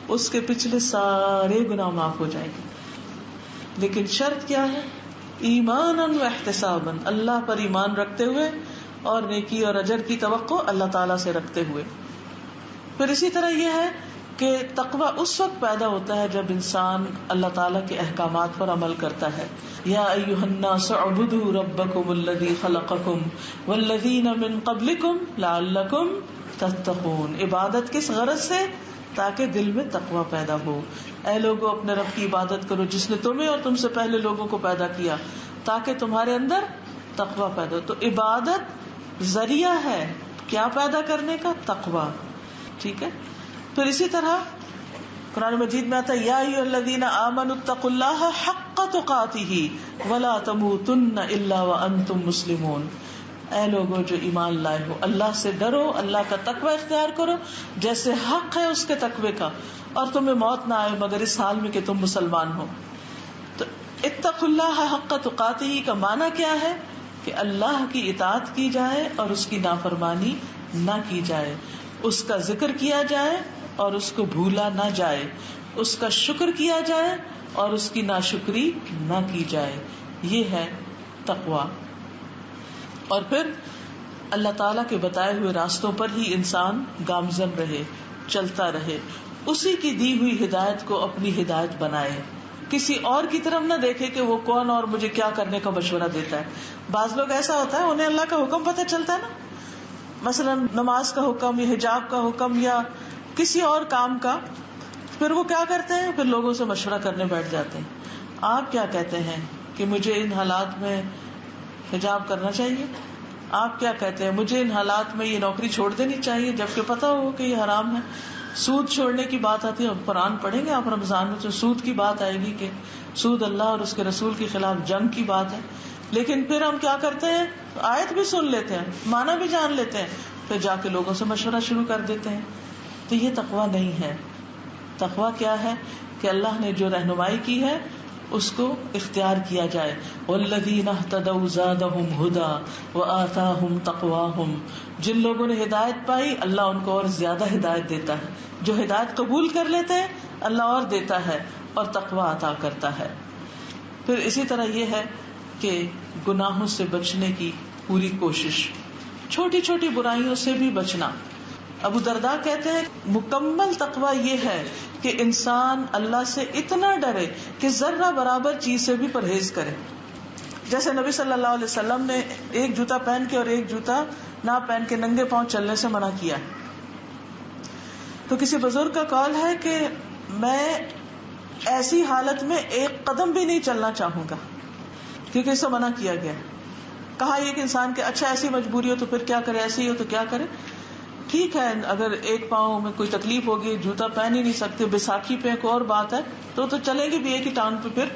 اس کے پچھلے سارے گناہ معاف ہو جائیں گے. لیکن شرط کیا ہے؟ ایمانا و احتسابا، اللہ پر ایمان رکھتے ہوئے اور نیکی اور اجر کی توقع اللہ تعالیٰ سے رکھتے ہوئے. پھر اسی طرح یہ ہے کہ تقوی اس وقت پیدا ہوتا ہے جب انسان اللہ تعالیٰ کے احکامات پر عمل کرتا ہے. یا ایھا الناس اعبدوا ربکم الذی خلقکم والذین من قبلکم لعلکم تتقون. عبادت کس غرض سے؟ تاکہ دل میں تقوی پیدا ہو. اے لوگوں اپنے رب کی عبادت کرو جس نے تمہیں اور تم سے پہلے لوگوں کو پیدا کیا تاکہ تمہارے اندر تقوی پیدا ہو. تو عبادت ذریعہ ہے کیا پیدا کرنے کا؟ تقوی. ٹھیک ہے. پھر اسی طرح قرآن مجید میں آتا ہے یا ایھا الذین آمنوا اتقوا اللہ حق تقاتہ ولا تموتن الا وانتم مسلمون. اے لوگوں جو ایمان لائے ہو، اللہ سے ڈرو، اللہ کا تقوی اختیار کرو جیسے حق ہے اس کے تقوی کا، اور تمہیں موت نہ آئے مگر اس حال میں کہ تم مسلمان ہو. تو اتقوا اللہ حق تقاتہ کا معنی کیا ہے؟ کہ اللہ کی اطاعت کی جائے اور اس کی نافرمانی نہ کی جائے، اس کا ذکر کیا جائے اور اس کو بھولا نہ جائے، اس کا شکر کیا جائے اور اس کی ناشکری نہ کی جائے. یہ ہے تقوی. اور پھر اللہ تعالیٰ کے بتائے ہوئے راستوں پر ہی انسان گامزن رہے، چلتا رہے، اسی کی دی ہوئی ہدایت کو اپنی ہدایت بنائے، کسی اور کی طرف نہ دیکھے کہ وہ کون اور مجھے کیا کرنے کا مشورہ دیتا ہے. بعض لوگ ایسا ہوتا ہے انہیں اللہ کا حکم پتہ چلتا ہے نا، مثلا نماز کا حکم یا حجاب کا حکم یا کسی اور کام کا، پھر وہ کیا کرتے ہیں؟ پھر لوگوں سے مشورہ کرنے بیٹھ جاتے ہیں. آپ کیا کہتے ہیں کہ مجھے ان حالات میں حجاب کرنا چاہیے؟ آپ کیا کہتے ہیں مجھے ان حالات میں یہ نوکری چھوڑ دینی چاہیے جبکہ پتہ ہو کہ یہ حرام ہے؟ سود چھوڑنے کی بات آتی ہے، قرآن پڑھیں گے آپ رمضان میں تو سود کی بات آئے گی کہ سود اللہ اور اس کے رسول کے خلاف جنگ کی بات ہے. لیکن پھر ہم کیا کرتے ہیں, آیت بھی سن لیتے ہیں, معنی بھی جان لیتے ہیں, پھر جا کے لوگوں سے مشورہ شروع کر دیتے ہیں. تو یہ تقویٰ نہیں ہے. تقویٰ کیا ہے کہ اللہ نے جو رہنمائی کی ہے اس کو اختیار کیا جائے. والذین اہتدوا زادہم ھدی وآتاہم تقواہم, جن لوگوں نے ہدایت پائی اللہ ان کو اور زیادہ ہدایت دیتا ہے. جو ہدایت قبول کر لیتے ہیں اللہ اور دیتا ہے اور تقویٰ عطا کرتا ہے. پھر اسی طرح یہ ہے کہ گناہوں سے بچنے کی پوری کوشش, چھوٹی چھوٹی برائیوں سے بھی بچنا. ابو درداء کہتے ہیں مکمل تقویٰ یہ ہے کہ انسان اللہ سے اتنا ڈرے کہ ذرہ برابر چیز سے بھی پرہیز کرے. جیسے نبی صلی اللہ علیہ وسلم نے ایک جوتا پہن کے اور ایک جوتا نہ پہن کے ننگے پاؤں چلنے سے منع کیا. تو کسی بزرگ کا قول ہے کہ میں ایسی حالت میں ایک قدم بھی نہیں چلنا چاہوں گا کیونکہ اسے منع کیا گیا. کہا یہ کہ انسان کے اچھا ایسی مجبوری ہو تو پھر کیا کرے, ایسی ہو تو کیا کرے. ٹھیک ہے اگر ایک پاؤں میں کوئی تکلیف ہوگی, جوتا پہن ہی نہیں سکتے, بیساکھی پہ ایک اور بات ہے, تو چلیں گے بھی ایک ہی ٹانگ پہ پھر.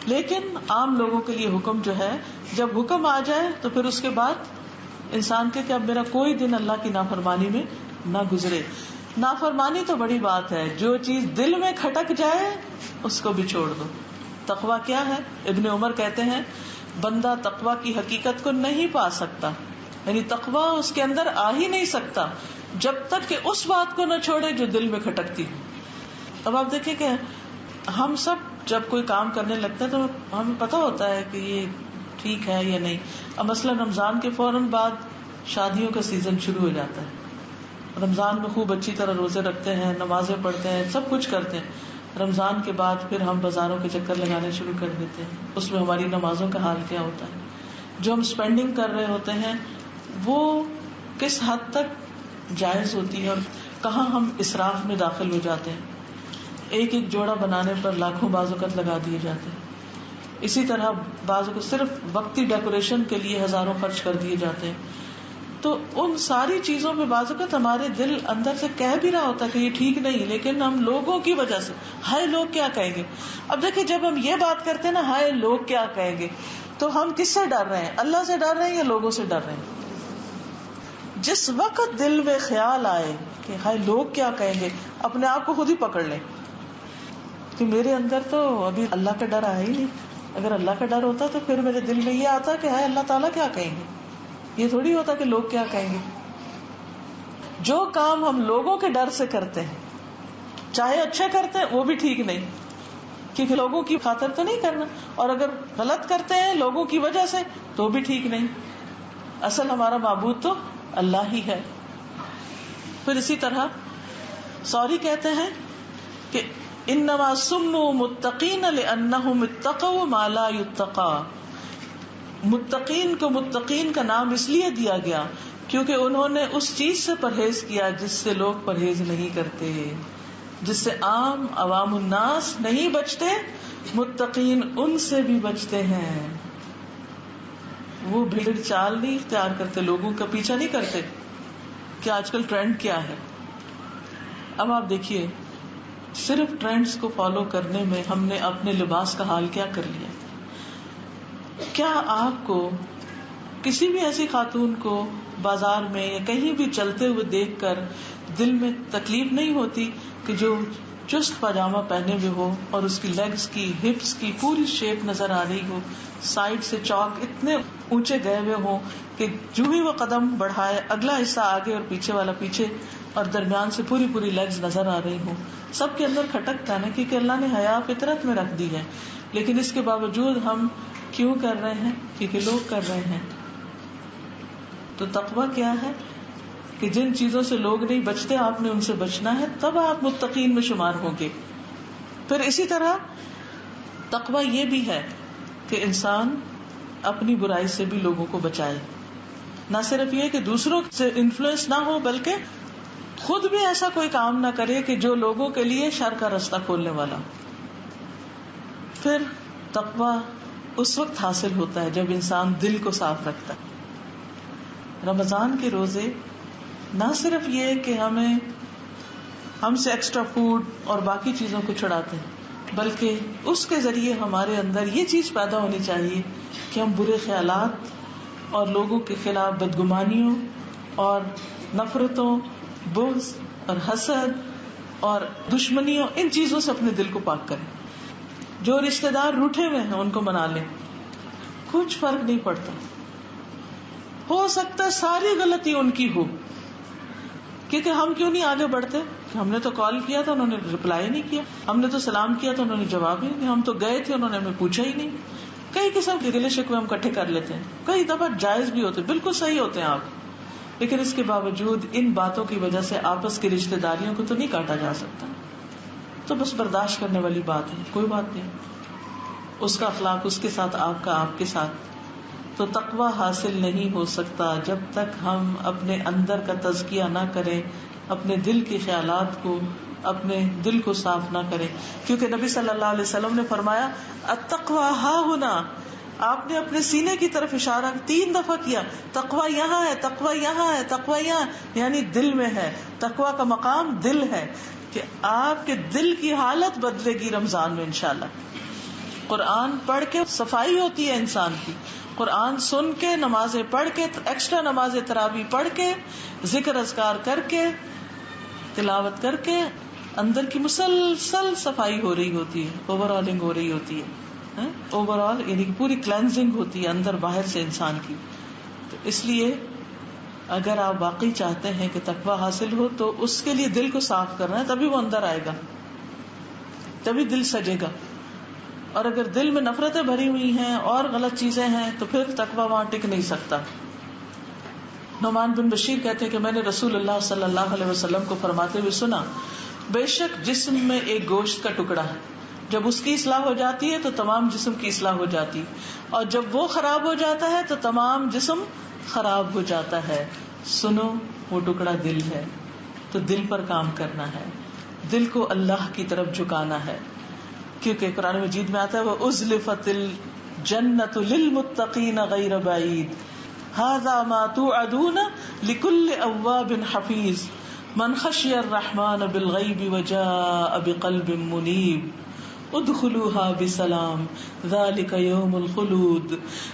لیکن عام لوگوں کے لیے حکم جو ہے, جب حکم آ جائے تو پھر اس کے بعد انسان کے کہ اب میرا کوئی دن اللہ کی نافرمانی میں نہ گزرے. نافرمانی تو بڑی بات ہے, جو چیز دل میں کھٹک جائے اس کو بھی چھوڑ دو. تقویٰ کیا ہے؟ ابن عمر کہتے ہیں بندہ تقویٰ کی حقیقت کو نہیں پا سکتا, یعنی تقویٰ اس کے اندر آ ہی نہیں سکتا جب تک کہ اس بات کو نہ چھوڑے جو دل میں کھٹکتی. اب آپ دیکھیں کہ ہم سب جب کوئی کام کرنے لگتے ہیں تو ہمیں پتا ہوتا ہے کہ یہ ٹھیک ہے یا نہیں. اب مثلاً رمضان کے فوراً بعد شادیوں کا سیزن شروع ہو جاتا ہے. رمضان میں خوب اچھی طرح روزے رکھتے ہیں, نمازیں پڑھتے ہیں, سب کچھ کرتے ہیں. رمضان کے بعد پھر ہم بازاروں کے چکر لگانے شروع کر دیتے ہیں. اس میں ہماری نمازوں کا حال کیا ہوتا ہے, جو ہم اسپینڈنگ کر رہے ہوتے ہیں وہ کس حد تک جائز ہوتی ہے اور کہاں ہم اسراف میں داخل ہو جاتے ہیں. ایک ایک جوڑا بنانے پر لاکھوں بعض اوقات لگا دیے جاتے ہیں. اسی طرح بعض اوقات صرف وقتی ڈیکوریشن کے لیے ہزاروں خرچ کر دیے جاتے ہیں. تو ان ساری چیزوں میں بعض اوقات ہمارے دل اندر سے کہہ بھی رہا ہوتا ہے کہ یہ ٹھیک نہیں, لیکن ہم لوگوں کی وجہ سے ہائے لوگ کیا کہیں گے. اب دیکھیں جب ہم یہ بات کرتے ہیں نا ہائے لوگ کیا کہیں گے, تو ہم کس سے ڈر رہے ہیں, اللہ سے ڈر رہے ہیں یا لوگوں سے ڈر رہے ہیں. جس وقت دل میں خیال آئے کہ ہائے لوگ کیا کہیں گے, اپنے آپ کو خود ہی پکڑ لیں کہ میرے اندر تو ابھی اللہ کا ڈر آیا ہی نہیں. اگر اللہ کا ڈر ہوتا تو پھر میرے دل میں یہ آتا کہ ہائے اللہ تعالیٰ کیا کہیں گے, یہ تھوڑی ہوتا کہ لوگ کیا کہیں گے. جو کام ہم لوگوں کے ڈر سے کرتے ہیں, چاہے اچھے کرتے ہیں, وہ بھی ٹھیک نہیں, کیونکہ لوگوں کی خاطر تو نہیں کرنا, اور اگر غلط کرتے ہیں لوگوں کی وجہ سے تو بھی ٹھیک نہیں. اصل ہمارا معبود تو اللہ ہی ہے. پھر اسی طرح سوری کہتے ہیں کہ انما سموا متقین لانہم اتقوا ما لا یتقى. متقین کو متقین کا نام اس لیے دیا گیا کیونکہ انہوں نے اس چیز سے پرہیز کیا جس سے لوگ پرہیز نہیں کرتے, جس سے عام عوام الناس نہیں بچتے. متقین ان سے بھی بچتے ہیں, وہ بھیڑ چال نہیں اختیار کرتے, لوگوں کا پیچھا نہیں کرتے کہ آج کل ٹرینڈ کیا ہے. اب آپ دیکھیے صرف ٹرینڈز کو فالو کرنے میں ہم نے اپنے لباس کا حال کیا کر لیا. کیا آپ کو کسی بھی ایسی خاتون کو بازار میں یا کہیں بھی چلتے ہوئے دیکھ کر دل میں تکلیف نہیں ہوتی کہ جو چست پاجامہ پہنے ہوئے ہو اور اس کی لیگز کی ہپس کی پوری شیپ نظر آ رہی ہو, سائڈ سے چوک اتنے اونچے گئے ہوئے ہوں کہ جو ہی وہ قدم بڑھائے اگلا حصہ آگے اور پیچھے والا پیچھے, اور درمیان سے پوری پوری لیگز نظر آ رہی ہوں. سب کے اندر کھٹکتا نا, کیونکہ اللہ نے حیا فطرت میں رکھ دی ہے, لیکن اس کے باوجود ہم کیوں کر رہے ہیں؟ کیونکہ لوگ کر رہے ہیں. تو تقویٰ کیا ہے کہ جن چیزوں سے لوگ نہیں بچتے آپ نے ان سے بچنا ہے, تب آپ متقین میں شمار ہوں گے. پھر اسی طرح تقویٰ یہ بھی ہے کہ انسان اپنی برائی سے بھی لوگوں کو بچائے. نہ صرف یہ کہ دوسروں سے انفلوئنس نہ ہو, بلکہ خود بھی ایسا کوئی کام نہ کرے کہ جو لوگوں کے لیے شر کا راستہ کھولنے والا. پھر تقویٰ اس وقت حاصل ہوتا ہے جب انسان دل کو صاف رکھتا ہے. رمضان کے روزے نہ صرف یہ کہ ہم سے ایکسٹرا فوڈ اور باقی چیزوں کو چھڑاتے ہیں, بلکہ اس کے ذریعے ہمارے اندر یہ چیز پیدا ہونی چاہیے کہ ہم برے خیالات اور لوگوں کے خلاف بدگمانیوں اور نفرتوں، بغض اور حسد اور دشمنیوں، ان چیزوں سے اپنے دل کو پاک کریں. جو رشتہ دار روٹھے ہوئے ہیں ان کو منا لیں، کچھ فرق نہیں پڑتا. ہو سکتا ہے ساری غلطی ان کی ہو، کیونکہ ہم کیوں نہیں آگے بڑھتے؟ ہم نے تو کال کیا تھا، انہوں نے رپلائی نہیں کیا. ہم نے تو سلام کیا تھا، انہوں نے جواب ہی نہیں. ہم تو گئے تھے، انہوں نے ہمیں پوچھا ہی نہیں. کئی قسم کے گلے شکوے ہم اکٹھے کر لیتے ہیں، کئی دفعہ جائز بھی ہوتے، بالکل صحیح ہوتے ہیں آپ، لیکن اس کے باوجود ان باتوں کی وجہ سے آپس کی رشتہ داریوں کو تو نہیں کاٹا جا سکتا. تو بس برداشت کرنے والی بات ہے، کوئی بات نہیں. اس کا اخلاق اس کے ساتھ، آپ کا آپ کے ساتھ. تو تقویٰ حاصل نہیں ہو سکتا جب تک ہم اپنے اندر کا تزکیہ نہ کریں، اپنے دل کے خیالات کو، اپنے دل کو صاف نہ کریں. کیونکہ نبی صلی اللہ علیہ وسلم نے فرمایا التقویٰ ہاں ہونا. آپ نے اپنے سینے کی طرف اشارہ 3 دفعہ کیا، تقویٰ یہاں ہے، تقویٰ یہاں ہے، تقویٰ یہاں، یعنی دل میں ہے. تقویٰ کا مقام دل ہے، کہ آپ کے دل کی حالت بدلے گی رمضان میں انشاءاللہ. قرآن پڑھ کے صفائی ہوتی ہے انسان کی، قرآن سن کے، نمازیں پڑھ کے، ایکسٹرا نماز تراویح پڑھ کے، ذکر اذکار کر کے، تلاوت کر کے اندر کی مسلسل صفائی ہو رہی ہوتی ہے، اوور آلنگ ہو رہی ہوتی ہے. اوور آل یعنی پوری کلینزنگ ہوتی ہے اندر باہر سے انسان کی. تو اس لیے اگر آپ واقعی چاہتے ہیں کہ تقویٰ حاصل ہو تو اس کے لیے دل کو صاف کرنا ہے، تبھی وہ اندر آئے گا، تبھی دل سجے گا. اور اگر دل میں نفرتیں بھری ہوئی ہیں اور غلط چیزیں ہیں تو پھر تقویٰ وہاں ٹک نہیں سکتا. نعمان بن بشیر کہتے ہیں کہ میں نے رسول اللہ صلی اللہ علیہ وسلم کو فرماتے ہوئے سنا، بے شک جسم میں ایک گوشت کا ٹکڑا ہے، جب اس کی اصلاح ہو جاتی ہے تو تمام جسم کی اصلاح ہو جاتی، اور جب وہ خراب ہو جاتا ہے تو تمام جسم خراب ہو جاتا ہے. سنو، وہ ٹکڑا دل ہے. تو دل پر کام کرنا ہے، دل کو اللہ کی طرف جھکانا ہے. کیونکہ قرآن مجید میں آتا ہے وَأُزْلِفَتِ الْجَنَّةُ لِلْمُتَّقِينَ غَيْرَ بَعِيدٍ هَذَا مَا تُوعَدُونَ لِكُلِّ أَوَّابٍ حَفِيظٍ مَنْ خَشِيَ الرَّحْمَنَ بِالْغَيْبِ وَجَاءَ بِقَلْبٍ مُنِيبٍ ادخلوها بسلام ذلك يوم الخلود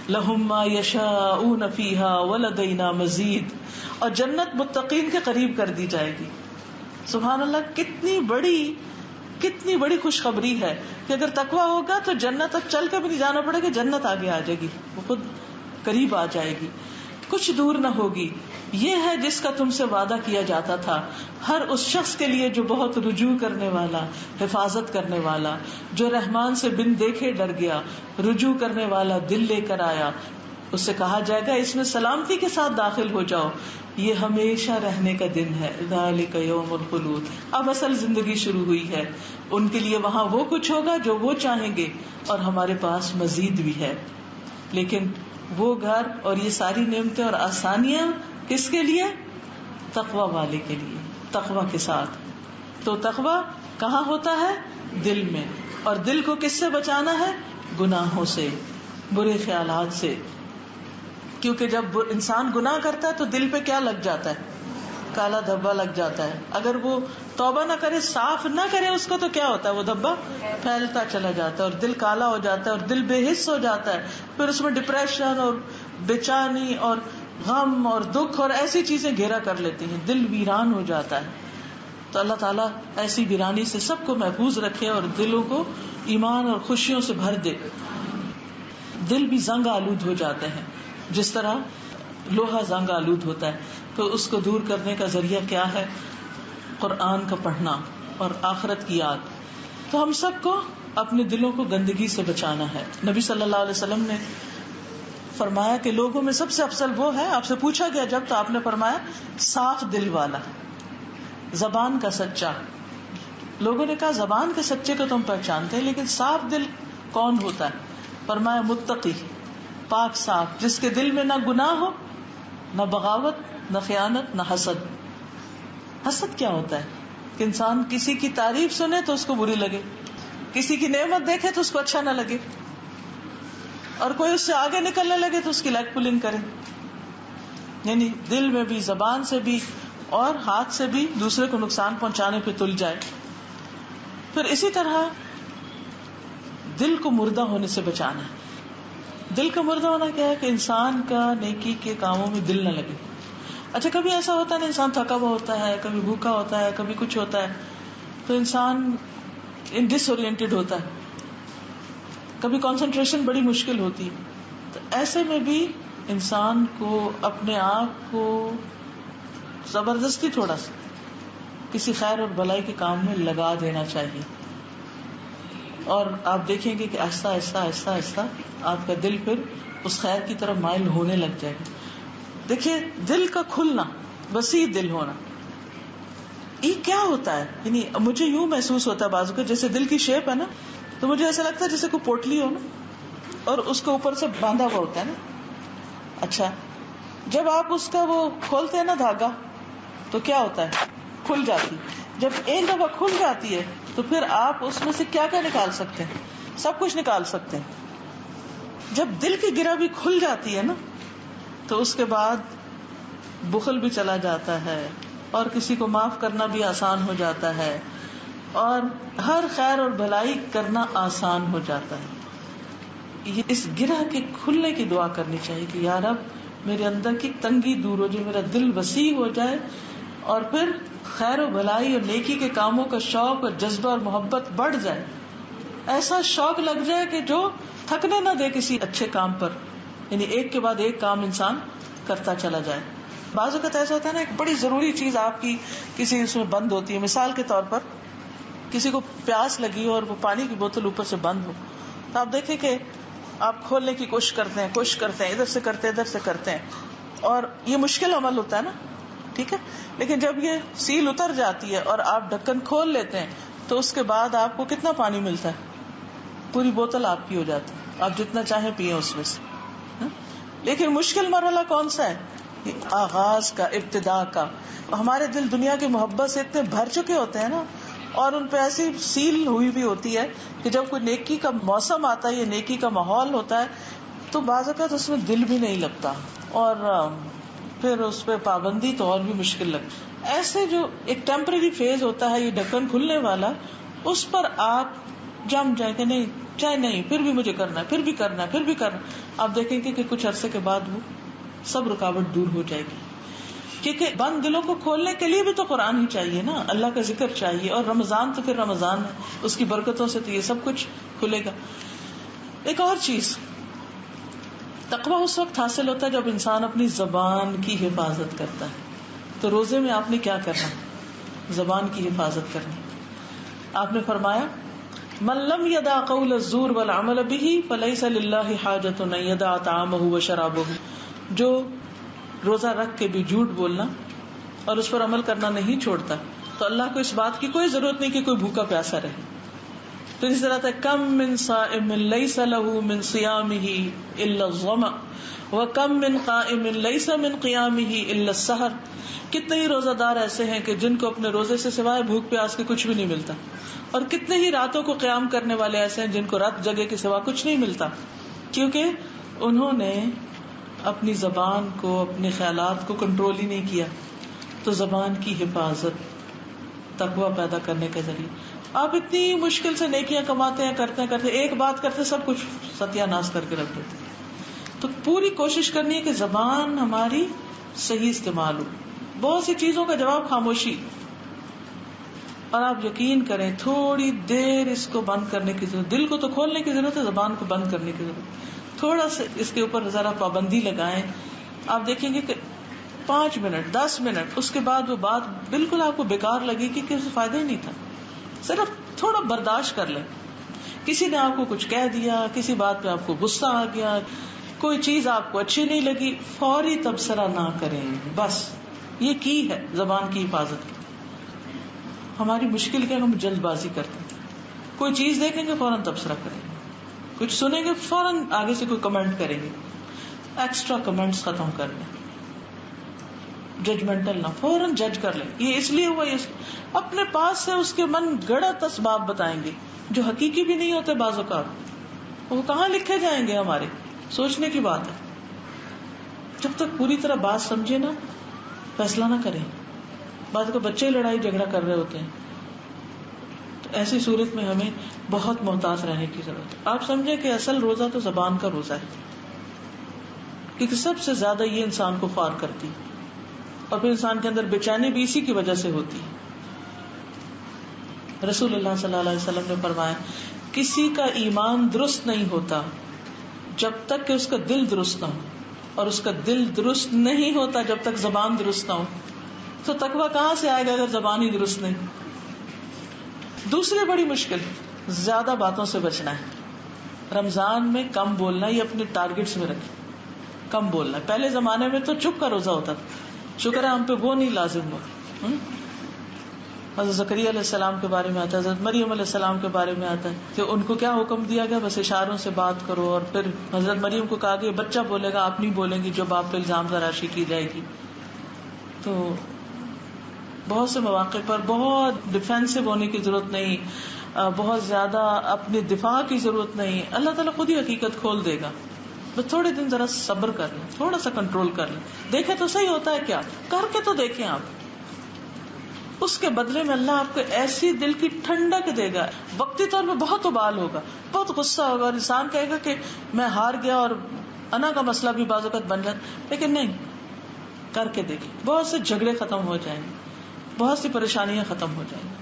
لهم ما يشاءون فيها ولدينا مزید. اور جنت متقین کے قریب کر دی جائے گی. سبحان اللہ، کتنی بڑی خوشخبری ہے کہ اگر تقویٰ ہوگا تو جنت تک چل کے بھی نہیں جانا پڑے گا، جنت آگے آ جائے گی، وہ خود قریب آ جائے گی، کچھ دور نہ ہوگی. یہ ہے جس کا تم سے وعدہ کیا جاتا تھا ہر اس شخص کے لیے جو بہت رجوع کرنے والا، حفاظت کرنے والا، جو رحمان سے بن دیکھے ڈر گیا، رجوع کرنے والا دل لے کر آیا. اس سے کہا جائے گا اس میں سلامتی کے ساتھ داخل ہو جاؤ، یہ ہمیشہ رہنے کا دن ہے. ذالک یوم الخلود، اب اصل زندگی شروع ہوئی ہے. ان کے لیے وہاں وہ کچھ ہوگا جو وہ چاہیں گے، اور ہمارے پاس مزید بھی ہے. لیکن وہ گھر اور یہ ساری نعمتیں اور آسانیاں کس کے لیے؟ تقویٰ والے کے لیے، تقویٰ کے ساتھ. تو تقویٰ کہاں ہوتا ہے؟ دل میں. اور دل کو کس سے بچانا ہے؟ گناہوں سے، برے خیالات سے. کیونکہ جب انسان گناہ کرتا ہے تو دل پہ کیا لگ جاتا ہے؟ کالا دھبا لگ جاتا ہے. اگر وہ توبہ نہ کرے، صاف نہ کرے اس کو، تو کیا ہوتا ہے؟ وہ دھبا پھیلتا چلا جاتا ہے اور دل کالا ہو جاتا ہے اور دل بے حس ہو جاتا ہے. پھر اس میں ڈپریشن اور بے چینی اور غم اور دکھ اور ایسی چیزیں گھیرا کر لیتی ہیں، دل ویران ہو جاتا ہے. تو اللہ تعالیٰ ایسی ویرانی سے سب کو محفوظ رکھے اور دلوں کو ایمان اور خوشیوں سے بھر دے. دل بھی زنگ آلود ہو جاتے ہیں، جس طرح لوہا زنگ آلود ہوتا ہے. تو اس کو دور کرنے کا ذریعہ کیا ہے؟ قرآن کا پڑھنا اور آخرت کی یاد. تو ہم سب کو اپنے دلوں کو گندگی سے بچانا ہے. نبی صلی اللہ علیہ وسلم نے فرمایا کہ لوگوں میں سب سے افضل وہ ہے، آپ سے پوچھا گیا جب تو آپ نے فرمایا صاف دل والا، زبان کا سچا. لوگوں نے کہا زبان کے سچے کو تم پہچانتے ہیں، لیکن صاف دل کون ہوتا ہے؟ فرمایا متقی، پاک صاف، جس کے دل میں نہ گناہ ہو، نہ بغاوت، نہ خیانت، نہ حسد. حسد کیا ہوتا ہے؟ کہ انسان کسی کی تعریف سنے تو اس کو بری لگے، کسی کی نعمت دیکھے تو اس کو اچھا نہ لگے، اور کوئی اس سے آگے نکلنے لگے تو اس کی لیگ پولنگ کرے. یعنی دل میں بھی، زبان سے بھی اور ہاتھ سے بھی دوسرے کو نقصان پہنچانے پہ تل جائے. پھر اسی طرح دل کو مردہ ہونے سے بچانا ہے. دل کا مردہ ہونا کیا ہے؟ کہ انسان کا نیکی کے کاموں میں دل نہ لگے. اچھا کبھی ایسا ہوتا ہے نا، انسان تھکا ہوا ہوتا ہے، کبھی بھوکا ہوتا ہے، کبھی کچھ ہوتا ہے، تو انسان ڈس اورینٹیڈ ہوتا ہے، کبھی کنسنٹریشن بڑی مشکل ہوتی ہے. تو ایسے میں بھی انسان کو اپنے آپ کو زبردستی تھوڑا سا کسی خیر اور بھلائی کے کام میں لگا دینا چاہیے. اور آپ دیکھیں گے کہ آہستہ آہستہ آہستہ آہستہ آپ کا دل پھر اس خیر کی طرف مائل ہونے لگ جائے گا. دیکھیے دل کا کھلنا، وسیع دل ہونا، یہ کیا ہوتا ہے؟ یعنی مجھے یوں محسوس ہوتا ہے بازو کا، جیسے دل کی شیپ ہے نا، تو مجھے ایسا لگتا ہے جیسے کوئی پوٹلی ہو نا، اور اس کے اوپر سے باندھا ہوا ہوتا ہے نا. اچھا جب آپ اس کا وہ کھولتے ہیں نا دھاگا، تو کیا ہوتا ہے؟ کھل جاتی. جب ایک دفعہ کھل جاتی ہے تو پھر آپ اس میں سے کیا کیا نکال سکتے ہیں؟ سب کچھ نکال سکتے ہیں. جب دل کی گرہ بھی کھل جاتی ہے نا، تو اس کے بعد بخل بھی چلا جاتا ہے، اور کسی کو معاف کرنا بھی آسان ہو جاتا ہے، اور ہر خیر اور بھلائی کرنا آسان ہو جاتا ہے. اس گرہ کے کھلنے کی دعا کرنی چاہیے کہ یا رب میرے اندر کی تنگی دور ہو جائے، میرا دل وسیع ہو جائے، اور پھر خیر و بھلائی اور نیکی کے کاموں کا شوق اور جذبہ اور محبت بڑھ جائے. ایسا شوق لگ جائے کہ جو تھکنے نہ دے کسی اچھے کام پر، یعنی ایک کے بعد ایک کام انسان کرتا چلا جائے. بعض اوقات ایسا ہوتا ہے نا، ایک بڑی ضروری چیز آپ کی کسی اس میں بند ہوتی ہے. مثال کے طور پر کسی کو پیاس لگی ہو اور وہ پانی کی بوتل اوپر سے بند ہو، تو آپ دیکھیں کہ آپ کھولنے کی کوشش کرتے ہیں، ادھر سے کرتے ہیں، ادھر سے کرتے ہیں، اور یہ مشکل عمل ہوتا ہے نا، ٹھیک ہے. لیکن جب یہ سیل اتر جاتی ہے اور آپ ڈھکن کھول لیتے ہیں، تو اس کے بعد آپ کو کتنا پانی ملتا ہے؟ پوری بوتل آپ کی ہو جاتی ہے، آپ جتنا چاہیں پیئیں اس میں سے. لیکن مشکل مرحلہ کون سا ہے؟ آغاز کا، ابتدا کا. ہمارے دل دنیا کی محبت سے اتنے بھر چکے ہوتے ہیں نا، اور ان پہ ایسی سیل ہوئی بھی ہوتی ہے کہ جب کوئی نیکی کا موسم آتا ہے یا نیکی کا ماحول ہوتا ہے تو بعض اوقات اس میں دل بھی نہیں لگتا، اور پھر اس پہ پابندی تو اور بھی مشکل لگتی. ایسے جو ایک ٹیمپرری فیز ہوتا ہے یہ ڈھکن کھلنے والا، اس پر آپ جم جائیں کہ نہیں چاہے نہیں، پھر بھی مجھے کرنا ہے، پھر بھی کرنا ہے، پھر بھی کرنا. آپ دیکھیں گے کہ کچھ عرصے کے بعد وہ سب رکاوٹ دور ہو جائے گی. کیونکہ بند دلوں کو کھولنے کے لیے بھی تو قرآن ہی چاہیے نا، اللہ کا ذکر چاہیے، اور رمضان تو پھر رمضان ہے، اس کی برکتوں سے تو یہ سب کچھ کھلے گا. ایک اور چیز، تقویٰ اس وقت حاصل ہوتا ہے جب انسان اپنی زبان کی حفاظت کرتا ہے. تو روزے میں آپ نے کیا کرنا؟ زبان کی حفاظت کرنی. آپ نے فرمایا من لم يدع قول الزور والعمل به فليس لله حاجة ان يدع طعامه وشرابه. جو روزہ رکھ کے بھی جھوٹ بولنا اور اس پر عمل کرنا نہیں چھوڑتا، تو اللہ کو اس بات کی کوئی ضرورت نہیں کہ کوئی بھوکا پیاسا رہے. تو اس طرح تک کم من صائم ليس له من صيامه الا الظمأ وكم من قائم ليس من قيامه الا السحر. کتنے ہی روزہ دار ایسے ہیں کہ جن کو اپنے روزے سے سوائے بھوک پیاس کے کچھ بھی نہیں ملتا، اور کتنے ہی راتوں کو قیام کرنے والے ایسے ہیں جن کو رات جگہ کے سوا کچھ نہیں ملتا، کیونکہ انہوں نے اپنی زبان کو، اپنے خیالات کو کنٹرول ہی نہیں کیا. تو زبان کی حفاظت تقویٰ پیدا کرنے کے ذریعے. آپ اتنی مشکل سے نیکیاں کماتے ہیں، کرتے ایک بات کرتے سب کچھ ستیہ ناش کر کے رکھ دیتے. تو پوری کوشش کرنی ہے کہ زبان ہماری صحیح استعمال ہو. بہت سی چیزوں کا جواب خاموشی، اور آپ یقین کریں تھوڑی دیر اس کو بند کرنے کی ضرورت. دل کو تو کھولنے کی ضرورت ہے، زبان کو بند کرنے کی ضرورت. تھوڑا سا اس کے اوپر ذرا پابندی لگائیں. آپ دیکھیں گے کہ 5 منٹ 10 منٹ اس کے بعد وہ بات بالکل آپ کو بیکار لگے گی کہ اس سے فائدہ ہی نہیں تھا. صرف تھوڑا برداشت کر لیں. کسی نے آپ کو کچھ کہہ دیا، کسی بات پہ آپ کو غصہ آ گیا، کوئی چیز آپ کو اچھی نہیں لگی، فوری تبصرہ نہ کریں. بس یہ کی ہے زبان کی حفاظت کی. ہماری مشکل کیا، ہم جلد بازی کرتے ہیں. کوئی چیز دیکھیں گے فوراً تبصرہ کریں گے، کچھ سنیں گے فوراً آگے سے کوئی کمنٹ کریں گے. ایکسٹرا کمنٹس ختم کر لیں، ججمنٹل نہ، فوراً جج کر لیں. یہ اس لیے ہوا، اپنے پاس سے اس کے من گڑت اسباب بتائیں گے جو حقیقی بھی نہیں ہوتے. بعض اوقات وہ کہاں لکھے جائیں گے. ہمارے سوچنے کی بات ہے. جب تک پوری طرح بات سمجھے نا، فیصلہ نہ کریں. بعض کو بچے لڑائی جھگڑا کر رہے ہوتے ہیں، تو ایسی صورت میں ہمیں بہت محتاط رہنے کی ضرورت ہے. آپ سمجھیں کہ اصل روزہ تو زبان کا روزہ ہے، کیونکہ سب سے زیادہ یہ انسان کو خوار کرتی اور پھر انسان کے اندر بے چینی بھی اسی کی وجہ سے ہوتی ہے. رسول اللہ صلی اللہ علیہ وسلم نے فرمایا کسی کا ایمان درست نہیں ہوتا جب تک کہ اس کا دل درست نہ ہو، اور اس کا دل درست نہیں ہوتا جب تک زبان درست نہ ہو. تو تقویٰ کہاں سے آئے گا اگر زبان ہی درست نہیں؟ دوسری بڑی مشکل زیادہ باتوں سے بچنا ہے. رمضان میں کم بولنا، یہ اپنے ٹارگٹس میں رکھیں، کم بولنا. پہلے زمانے میں تو چپ کا روزہ ہوتا تھا، شکر ہے ہم پہ وہ نہیں لازم ہوا. حضرت زکریا علیہ السلام کے بارے میں آتا ہے، حضرت مریم علیہ السلام کے بارے میں آتا ہے کہ ان کو کیا حکم دیا گیا، بس اشاروں سے بات کرو. اور پھر حضرت مریم کو کہا کہ بچہ بولے گا، آپ نہیں بولیں گی جب آپ پہ الزام تراشی کی جائے گی. تو بہت سے مواقع پر بہت ڈیفینسو ہونے کی ضرورت نہیں، بہت زیادہ اپنے دفاع کی ضرورت نہیں. اللہ تعالیٰ خود ہی حقیقت کھول دے گا. بس تھوڑے دن ذرا صبر کر لیں، تھوڑا سا کنٹرول کر لیں، دیکھیں تو صحیح ہوتا ہے کیا، کر کے تو دیکھیں آپ. اس کے بدلے میں اللہ آپ کو ایسی دل کی ٹھنڈک دے گا. وقتی طور پہ بہت ابال ہوگا، بہت غصہ ہوگا، اور انسان کہے گا کہ میں ہار گیا، اور انا کا مسئلہ بھی بعض اوقات بن جاتا. لیکن نہیں، کر کے دیکھیں، بہت سے جھگڑے ختم ہو جائیں گے، بہت سی پریشانیاں ختم ہو جائیں گی.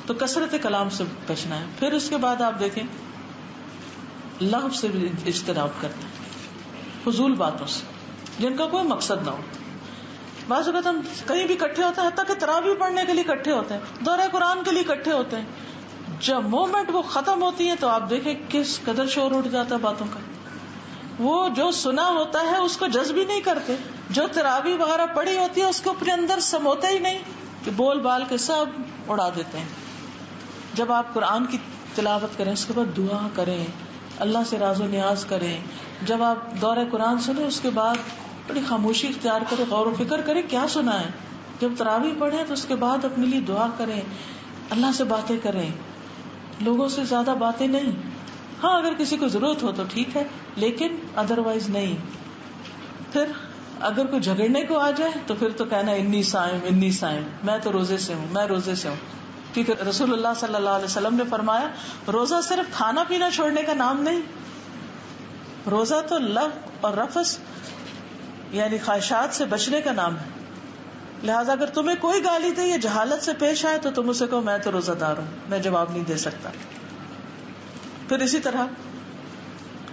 تو کثرت کلام سے بچنا ہے. پھر اس کے بعد آپ دیکھیں لغو سے بھی اجتناب کرنا ہے، فضول باتوں سے جن کا کوئی مقصد نہ ہو. بعض اوقات ہم کہیں بھی اکٹھے ہوتے ہیں، حتیٰ کہ تراویح پڑھنے کے لیے اکٹھے ہوتے ہیں، دورہ قرآن کے لیے اکٹھے ہوتے ہیں. جب مومنٹ وہ ختم ہوتی ہے تو آپ دیکھیں کس قدر شور اٹھ جاتا ہے باتوں کا. وہ جو سنا ہوتا ہے اس کو جذب ہی نہیں کرتے، جو تراویح وغیرہ پڑھی ہوتی ہے اس کو اپنے اندر سموتے ہی نہیں، کہ بول بال کے سب اڑا دیتے ہیں. جب آپ قرآن کی تلاوت کریں، اس کے بعد دعا کریں، اللہ سے راز و نیاز کریں. جب آپ دورہ قرآن سنیں اس کے بعد بڑی خاموشی اختیار کریں، غور و فکر کریں کیا سنا ہے. جب تراویح پڑھیں تو اس کے بعد اپنے لیے دعا کریں، اللہ سے باتیں کریں، لوگوں سے زیادہ باتیں نہیں. ہاں اگر کسی کو ضرورت ہو تو ٹھیک ہے، لیکن ادروائز نہیں. پھر اگر کوئی جھگڑنے کو آ جائے تو پھر تو کہنا انی صائم، میں تو روزے سے ہوں، میں روزے سے ہوں. کیونکہ رسول اللہ صلی اللہ علیہ وسلم نے فرمایا روزہ صرف کھانا پینا چھوڑنے کا نام نہیں، روزہ تو لغو اور رفث یعنی خواہشات سے بچنے کا نام ہے. لہٰذا اگر تمہیں کوئی گالی دے یا جہالت سے پیش آئے تو تم اسے کہو میں تو روزہ دار ہوں، میں جواب نہیں دے سکتا. پھر اسی طرح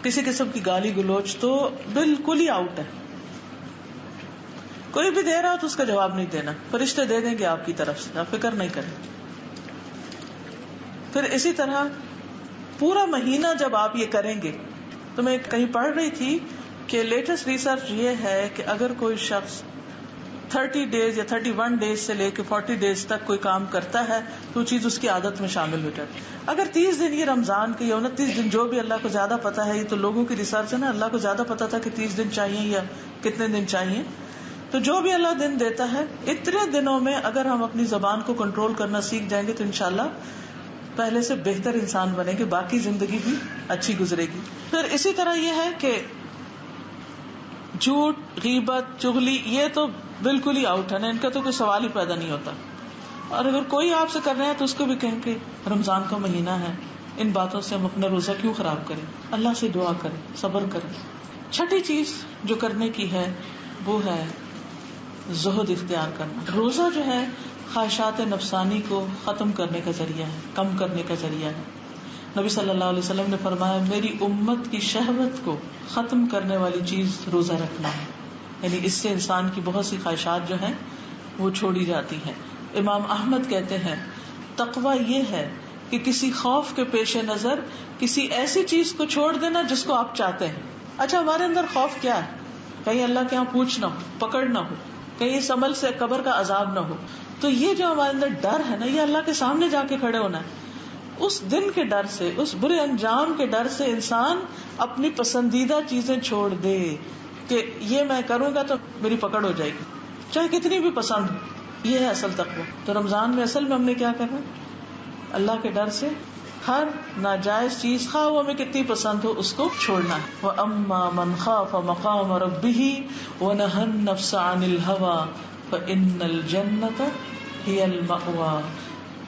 کسی قسم کی گالی گلوچ تو بالکل ہی آؤٹ ہے. کوئی بھی دے رہا ہو تو اس کا جواب نہیں دینا، فرشتے دے دیں گے آپ کی طرف سے، آپ فکر نہیں کریں. پھر اسی طرح پورا مہینہ جب آپ یہ کریں گے، تو میں کہیں پڑھ رہی تھی کہ لیٹسٹ ریسرچ یہ ہے کہ اگر کوئی شخص 30 ڈیز یا 31 ڈیز سے لے کے 40 ڈیز تک کوئی کام کرتا ہے تو وہ چیز اس کی عادت میں شامل ہو جاتی ہے. اگر 30 دن یہ رمضان کے یا 29 دن، جو بھی اللہ کو زیادہ پتا ہے، یہ تو لوگوں کی ریسرچ ہے نا، اللہ کو زیادہ پتا تھا کہ 30 دن چاہیے یا کتنے دن چاہیے. تو جو بھی اللہ دن دیتا ہے اتنے دنوں میں اگر ہم اپنی زبان کو کنٹرول کرنا سیکھ جائیں گے تو انشاءاللہ پہلے سے بہتر انسان بنے گے، باقی زندگی بھی اچھی گزرے گی. پھر اسی طرح یہ ہے کہ جھوٹ، غیبت، چغلی یہ تو بالکل ہی آؤٹ ہے نا، ان کا تو کوئی سوال ہی پیدا نہیں ہوتا. اور اگر کوئی آپ سے کر رہا ہے تو اس کو بھی کہیں کہ رمضان کا مہینہ ہے، ان باتوں سے ہم اپنا روزہ کیوں خراب کریں، اللہ سے دعا کریں، صبر کریں. چھٹی چیز جو کرنے کی ہے وہ ہے زہد اختیار کرنا. روزہ جو ہے خواہشات نفسانی کو ختم کرنے کا ذریعہ ہے، کم کرنے کا ذریعہ ہے. نبی صلی اللہ علیہ وسلم نے فرمایا میری امت کی شہوت کو ختم کرنے والی چیز روزہ رکھنا ہے. یعنی اس سے انسان کی بہت سی خواہشات جو ہیں وہ چھوڑی جاتی ہیں. امام احمد کہتے ہیں تقویٰ یہ ہے کہ کسی خوف کے پیش نظر کسی ایسی چیز کو چھوڑ دینا جس کو آپ چاہتے ہیں. اچھا ہمارے اندر خوف کیا ہے؟ کہیں اللہ کے یہاں پوچھ نہ ہو، پکڑ نہ ہو، کہیں اس عمل سے قبر کا عذاب نہ ہو. تو یہ جو ہمارے اندر ڈر ہے نا، یہ اللہ کے سامنے جا کے کھڑے ہونا ہے. اس دن کے ڈر سے، اس برے انجام کے ڈر سے انسان اپنی پسندیدہ چیزیں چھوڑ دے کہ یہ میں کروں گا تو میری پکڑ ہو جائے گی، چاہے کتنی بھی پسند ہو. یہ ہے اصل تقویٰ. تو رمضان میں اصل میں ہم نے کیا کرنا؟ اللہ کے ڈر سے ہر ناجائز چیز خواہ وہ ہمیں کتنی پسند ہو اس کو چھوڑنا ہے. وَأَمَّا مَنْ خَافَ مَقَامَ رَبِّهِ وَنَهَى النَّفْسَ عَنِ الْهَوَى فَإِنَّ الْجَنَّةَ هِيَ الْمَأْوَى.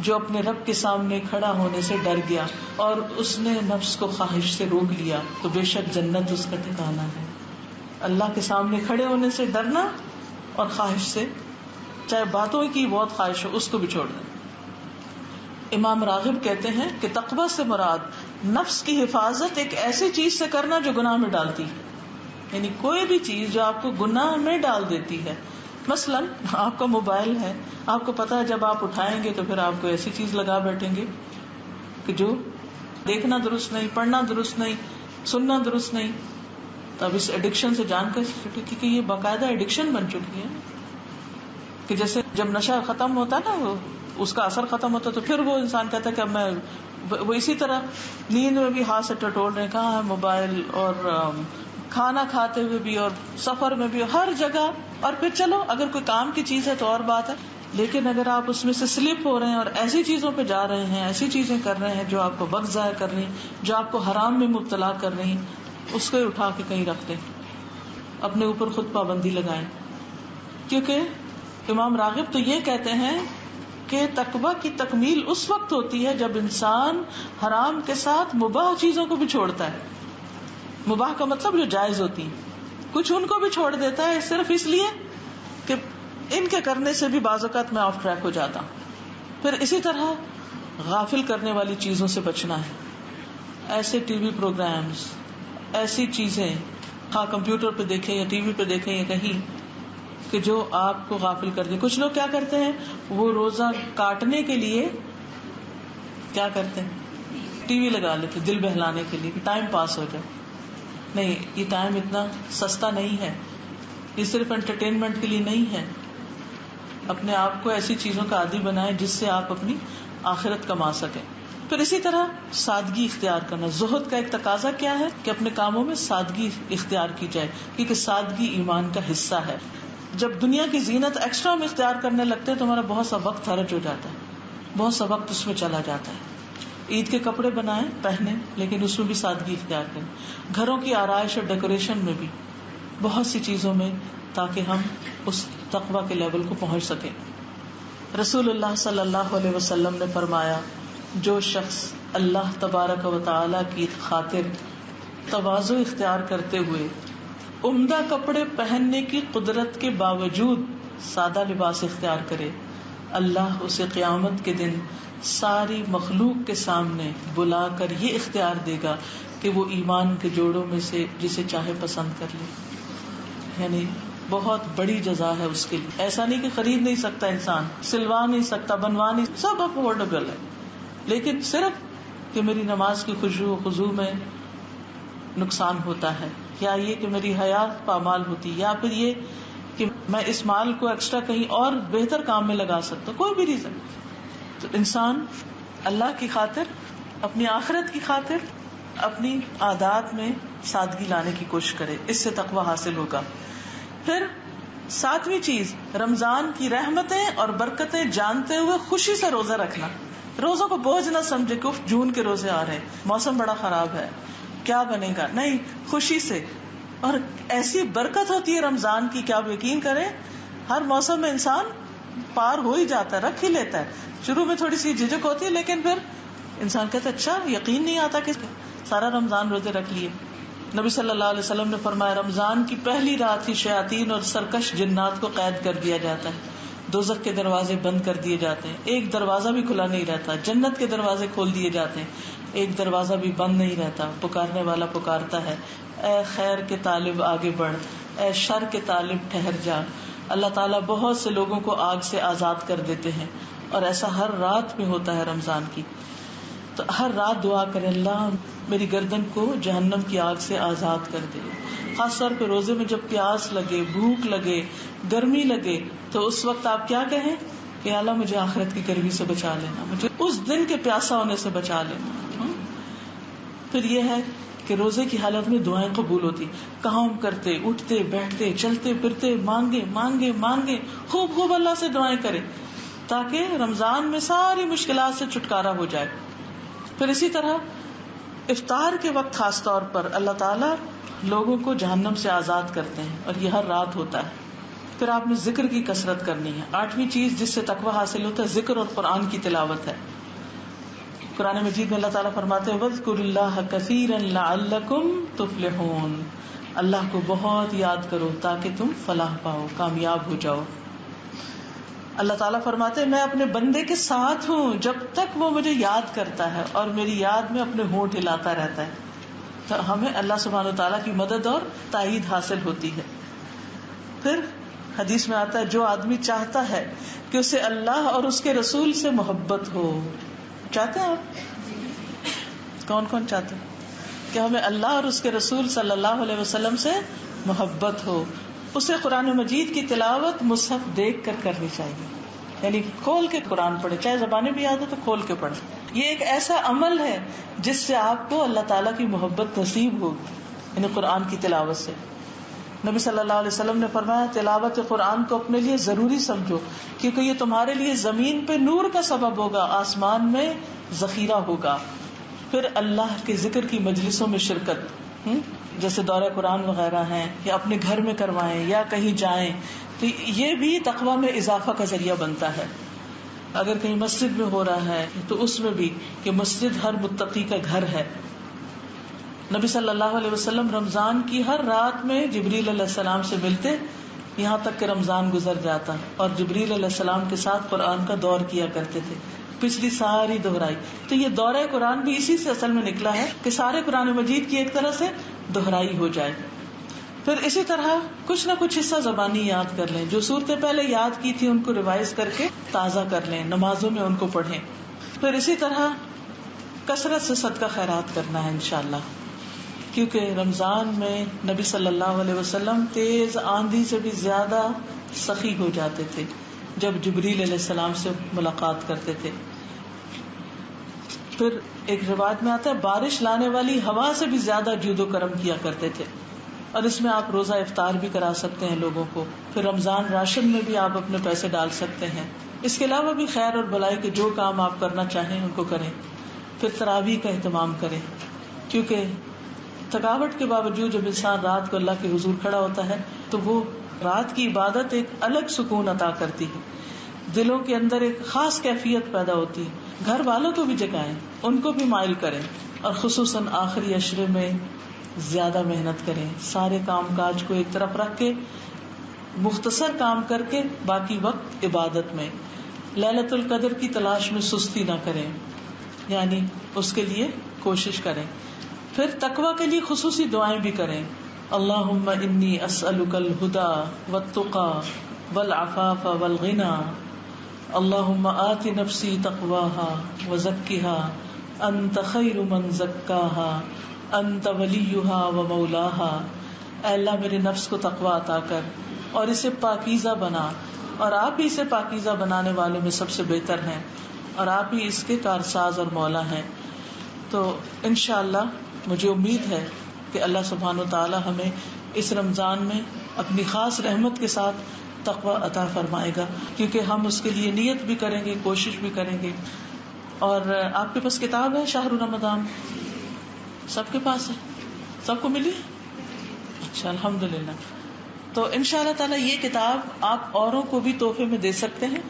جو اپنے رب کے سامنے کھڑا ہونے سے ڈر گیا اور اس نے نفس کو خواہش سے روک لیا تو بے شک جنت اس کا ٹھکانہ ہے. اللہ کے سامنے کھڑے ہونے سے ڈرنا اور خواہش سے، چاہے باتوں کی بہت خواہش ہو، اس کو بھی چھوڑ دیں. امام راغب کہتے ہیں کہ تقویٰ سے مراد نفس کی حفاظت ایک ایسی چیز سے کرنا جو گناہ میں ڈالتی ہے. یعنی کوئی بھی چیز جو آپ کو گناہ میں ڈال دیتی ہے. مثلا آپ کا موبائل ہے، آپ کو پتا ہے جب آپ اٹھائیں گے تو پھر آپ کو ایسی چیز لگا بیٹھیں گے کہ جو دیکھنا درست نہیں، پڑھنا درست نہیں، سننا درست نہیں. تو اب اس ایڈکشن سے جان کر کہ یہ باقاعدہ ایڈکشن بن چکی ہے کہ جیسے جب نشہ ختم ہوتا ہے نا، وہ اس کا اثر ختم ہوتا ہے تو پھر وہ انسان کہتا ہے کہ اب میں وہ اسی طرح نیند میں بھی ہاتھ سے ٹٹول رہے، کہاں ہے موبائل، اور کھانا کھاتے ہوئے بھی اور سفر میں بھی، ہر جگہ. اور پھر چلو اگر کوئی کام کی چیز ہے تو اور بات ہے، لیکن اگر آپ اس میں سے سلپ ہو رہے ہیں اور ایسی چیزوں پہ جا رہے ہیں، ایسی چیزیں کر رہے ہیں جو آپ کو وقت ضائع کر رہی ہیں، جو آپ کو حرام میں مبتلا کر رہی ہیں، اس کو اٹھا کے کہیں رکھ دیں. اپنے اوپر خود پابندی لگائیں. کیونکہ امام راغب تو یہ کہتے ہیں کہ تقویٰ کی تکمیل اس وقت ہوتی ہے جب انسان حرام کے ساتھ مباح چیزوں کو بھی چھوڑتا ہے. مباح کا مطلب جو جائز ہوتی ہیں، کچھ ان کو بھی چھوڑ دیتا ہے صرف اس لیے کہ ان کے کرنے سے بھی بعض اوقات میں آف ٹریک ہو جاتا ہوں. پھر اسی طرح غافل کرنے والی چیزوں سے بچنا ہے. ایسے ٹی وی پروگرامز، ایسی چیزیں ہاں کمپیوٹر پہ دیکھیں یا ٹی وی پہ دیکھیں یا کہیں کہ جو آپ کو غافل کر دیں. کچھ لوگ کیا کرتے ہیں، وہ روزہ کاٹنے کے لیے کیا کرتے ہیں، ٹی وی لگا لیتے دل بہلانے کے لیے، ٹائم پاس ہو جائے. نہیں، یہ ٹائم اتنا سستا نہیں ہے، یہ صرف انٹرٹینمنٹ کے لیے نہیں ہے. اپنے آپ کو ایسی چیزوں کا عادی بنائیں جس سے آپ اپنی آخرت کما سکیں. پھر اسی طرح سادگی اختیار کرنا. زہد کا ایک تقاضا کیا ہے کہ اپنے کاموں میں سادگی اختیار کی جائے، کیونکہ سادگی ایمان کا حصہ ہے. جب دنیا کی زینت ایکسٹرا میں اختیار کرنے لگتے ہیں تو ہمارا بہت سا وقت خرچ ہو جاتا ہے، بہت سا وقت اس میں چلا جاتا ہے. عید کے کپڑے بنائیں پہنیں، لیکن اس میں بھی سادگی اختیار کریں. گھروں کی آرائش اور ڈیکوریشن میں بھی، بہت سی چیزوں میں، تاکہ ہم اس تقویٰ کے لیول کو پہنچ سکیں. رسول اللہ صلی اللہ علیہ وسلم نے فرمایا، جو شخص اللہ تبارک و تعالی کی خاطر تواضع اختیار کرتے ہوئے عمدہ کپڑے پہننے کی قدرت کے باوجود سادہ لباس اختیار کرے، اللہ اسے قیامت کے دن ساری مخلوق کے سامنے بلا کر یہ اختیار دے گا کہ وہ ایمان کے جوڑوں میں سے جسے چاہے پسند کر لے. یعنی بہت بڑی جزا ہے اس کے لیے. ایسا نہیں کہ خرید نہیں سکتا انسان، سلوا نہیں سکتا، بنوا نہیں، سب افورڈیبل ہے، لیکن صرف کہ میری نماز کی خشوع و خضوع میں نقصان ہوتا ہے، یا یہ کہ میری حیات پامال ہوتی، یا پھر یہ کہ میں اس مال کو ایکسٹرا کہیں اور بہتر کام میں لگا سکتا ہوں، کوئی بھی ریزن. تو انسان اللہ کی خاطر، اپنی آخرت کی خاطر اپنی عادات میں سادگی لانے کی کوشش کرے، اس سے تقویٰ حاصل ہوگا. پھر 7ویں چیز، رمضان کی رحمتیں اور برکتیں جانتے ہوئے خوشی سے روزہ رکھنا. روزوں کو بوجھ نہ سمجھے کہ جون کے روزے آ رہے ہیں، موسم بڑا خراب ہے، کیا بنے گا. نہیں، خوشی سے. اور ایسی برکت ہوتی ہے رمضان کی کہ آپ یقین کریں ہر موسم میں انسان پار ہو ہی جاتا ہے، رکھ ہی لیتا ہے. شروع میں تھوڑی سی جھجک ہوتی ہے، لیکن پھر انسان کہتا ہے اچھا یقین نہیں آتا کہ سارا رمضان روزے رکھ لیے. نبی صلی اللہ علیہ وسلم نے فرمایا، رمضان کی پہلی رات ہی شیاطین اور سرکش جنات کو قید کر دیا جاتا ہے، دوزخ کے دروازے بند کر دیے جاتے ہیں، ایک دروازہ بھی کھلا نہیں رہتا. جنت کے دروازے کھول دیے جاتے ہیں، ایک دروازہ بھی بند نہیں رہتا. پکارنے والا پکارتا ہے، اے خیر کے طالب آگے بڑھ، اے شر کے طالب ٹھہر جا. اللہ تعالیٰ بہت سے لوگوں کو آگ سے آزاد کر دیتے ہیں، اور ایسا ہر رات میں ہوتا ہے رمضان کی. تو ہر رات دعا کرے، اللہ میری گردن کو جہنم کی آگ سے آزاد کر دے. خاص طور پہ روزے میں جب پیاس لگے، بھوک لگے، گرمی لگے، تو اس وقت آپ کیا کہیں کہ اللہ مجھے آخرت کی گرمی سے بچا لینا، مجھے اس دن کے پیاسا ہونے سے بچا لینا. پھر یہ ہے کہ روزے کی حالت میں دعائیں قبول ہوتی، کام کرتے، اٹھتے، بیٹھتے، چلتے پھرتے، مانگے مانگے مانگے، خوب خوب اللہ سے دعائیں کرے تاکہ رمضان میں ساری مشکلات سے چھٹکارا ہو جائے. پھر اسی طرح افطار کے وقت خاص طور پر اللہ تعالیٰ لوگوں کو جہنم سے آزاد کرتے ہیں، اور یہ ہر رات ہوتا ہے. پھر آپ نے ذکر کی کثرت کرنی ہے. 8ویں چیز جس سے تقوی حاصل ہوتا ہے ذکر اور قرآن کی تلاوت ہے. قرآن مجید میں اللہ تعالیٰ فرماتے ہیں وَاذْكُرُوا اللَّهَ كَثِيرًا لَعَلَّكُمْ تُفْلِحُونَ، اللہ کو بہت یاد کرو تاکہ تم فلاح پاؤ، کامیاب ہو جاؤ. اللہ تعالیٰ فرماتے ہیں میں اپنے بندے کے ساتھ ہوں جب تک وہ مجھے یاد کرتا ہے اور میری یاد میں اپنے ہونٹ ہلاتا رہتا ہے. تو ہمیں اللہ سبحانہ و تعالیٰ کی مدد اور تائید حاصل ہوتی ہے. پھر حدیث میں آتا ہے جو آدمی چاہتا ہے کہ اسے اللہ اور اس کے رسول سے محبت ہو. چاہتے ہیں آپ؟ کون کون چاہتے ہیں کہ ہمیں اللہ اور اس کے رسول صلی اللہ علیہ وسلم سے محبت ہو؟ اسے قرآن مجید کی تلاوت مصحف دیکھ کر کرنی چاہیے، یعنی کھول کے قرآن پڑھے، چاہے زبانیں بھی یاد ہو تو کھول کے پڑھے. یہ ایک ایسا عمل ہے جس سے آپ کو اللہ تعالیٰ کی محبت نصیب ہوگی، یعنی قرآن کی تلاوت سے. نبی صلی اللہ علیہ وسلم نے فرمایا تلاوت قرآن کو اپنے لیے ضروری سمجھو کیونکہ یہ تمہارے لیے زمین پہ نور کا سبب ہوگا، آسمان میں ذخیرہ ہوگا. پھر اللہ کے ذکر کی مجلسوں میں شرکت، جیسے دورہ قرآن وغیرہ ہیں یا اپنے گھر میں کروائیں یا کہیں جائیں، تو یہ بھی تقویٰ میں اضافہ کا ذریعہ بنتا ہے. اگر کہیں مسجد میں ہو رہا ہے تو اس میں بھی کہ مسجد ہر متقی کا گھر ہے. نبی صلی اللہ علیہ وسلم رمضان کی ہر رات میں جبریل علیہ السلام سے ملتے یہاں تک کہ رمضان گزر جاتا، اور جبریل علیہ السلام کے ساتھ قرآن کا دور کیا کرتے تھے. پچھلی ساری دہرائی، تو یہ دورہ قرآن بھی اسی سے اصل میں نکلا ہے کہ سارے قرآن مجید کی ایک طرح سے دہرائی ہو جائے. پھر اسی طرح کچھ نہ کچھ حصہ زبانی یاد کر لیں، جو صورتیں پہلے یاد کی تھی ان کو ریوائز کر کے تازہ کر لیں، نمازوں میں ان کو پڑھیں. پھر اسی طرح کثرت سے صدقہ خیرات کرنا ہے انشاءاللہ، کیونکہ رمضان میں نبی صلی اللہ علیہ وسلم تیز آندھی سے بھی زیادہ سخی ہو جاتے تھے جب جبریل علیہ السلام سے ملاقات کرتے تھے. پھر ایک روایت میں آتا ہے بارش لانے والی ہوا سے بھی زیادہ جود و کرم کیا کرتے تھے، اور اس میں آپ روزہ افطار بھی کرا سکتے ہیں لوگوں کو. پھر رمضان راشن میں بھی آپ اپنے پیسے ڈال سکتے ہیں. اس کے علاوہ بھی خیر اور بھلائی کے جو کام آپ کرنا چاہیں ان کو کریں. پھر تراویح کا اہتمام کریں، کیونکہ تھکاوٹ کے باوجود جب انسان رات کو اللہ کے حضور کھڑا ہوتا ہے تو وہ رات کی عبادت ایک الگ سکون عطا کرتی ہے، دلوں کے اندر ایک خاص کیفیت پیدا ہوتی ہے. گھر والوں کو بھی جگائیں، ان کو بھی مائل کریں، اور خصوصاً آخری عشرے میں زیادہ محنت کریں. سارے کام کاج کو ایک طرف رکھ کے مختصر کام کر کے باقی وقت عبادت میں. لیلۃ القدر کی تلاش میں سستی نہ کریں، یعنی اس کے لیے کوشش کریں. پھر تقوی کے لیے خصوصی دعائیں بھی کریں. اللہم انی اسألک الہدی والتقی والعفاف والغنی، اللہم آت نفسی تقواها وزکها انت خیر من زکاها انت ولیہا ومولاہا. اے اللہ میرے نفس کو تقوی عطا کر اور اسے پاکیزہ بنا، اور آپ ہی اسے پاکیزہ بنانے والوں میں سب سے بہتر ہیں، اور آپ ہی اس کے کارساز اور مولا ہیں. تو انشاءاللہ مجھے امید ہے کہ اللہ سبحانہ و تعالی ہمیں اس رمضان میں اپنی خاص رحمت کے ساتھ تقوی عطا فرمائے گا، کیونکہ ہم اس کے لیے نیت بھی کریں گے، کوشش بھی کریں گے. اور آپ کے پاس کتاب ہے شہر رمضان؟ سب کے پاس ہے؟ سب کو ملی؟ اچھا، الحمدللہ. تو انشاءاللہ تعالی یہ کتاب آپ اوروں کو بھی تحفے میں دے سکتے ہیں.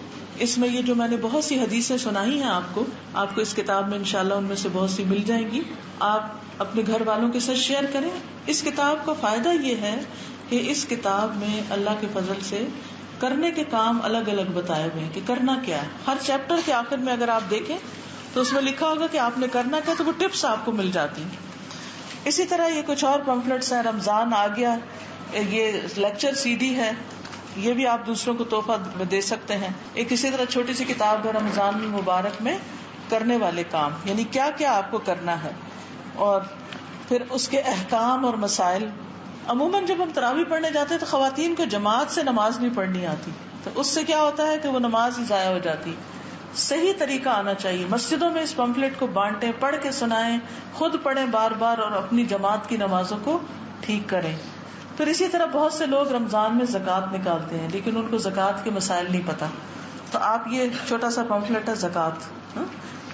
اس میں یہ جو میں نے بہت سی حدیثیں سنائی ہیں آپ کو اس کتاب میں انشاءاللہ ان میں سے بہت سی مل جائیں گی. آپ اپنے گھر والوں کے ساتھ شیئر کریں. اس کتاب کا فائدہ یہ ہے کہ اس کتاب میں اللہ کے فضل سے کرنے کے کام الگ الگ بتائے ہوئے ہیں کہ کرنا کیا ہے. ہر چیپٹر کے آخر میں اگر آپ دیکھیں تو اس میں لکھا ہوگا کہ آپ نے کرنا کیا، تو وہ ٹپس آپ کو مل جاتی ہیں. اسی طرح یہ کچھ اور پمفلٹس ہیں. رمضان آ گیا، یہ لیکچر سی ڈی ہے، یہ بھی آپ دوسروں کو تحفہ دے سکتے ہیں. ایک اسی طرح چھوٹی سی کتاب ہے رمضان المبارک میں کرنے والے کام، یعنی کیا کیا آپ کو کرنا ہے، اور پھر اس کے احکام اور مسائل. عموماً جب ہم تراویح پڑھنے جاتے ہیں تو خواتین کو جماعت سے نماز نہیں پڑھنی آتی، تو اس سے کیا ہوتا ہے کہ وہ نماز ہی ضائع ہو جاتی. صحیح طریقہ آنا چاہیے. مسجدوں میں اس پمفلٹ کو بانٹیں، پڑھ کے سنائیں، خود پڑھیں بار بار، اور اپنی جماعت کی نمازوں کو ٹھیک کریں. پھر اسی طرح بہت سے لوگ رمضان میں زکوٰۃ نکالتے ہیں لیکن ان کو زکوٰۃ کے مسائل نہیں پتا. تو آپ یہ چھوٹا سا پمفلٹ ہے زکوٰۃ،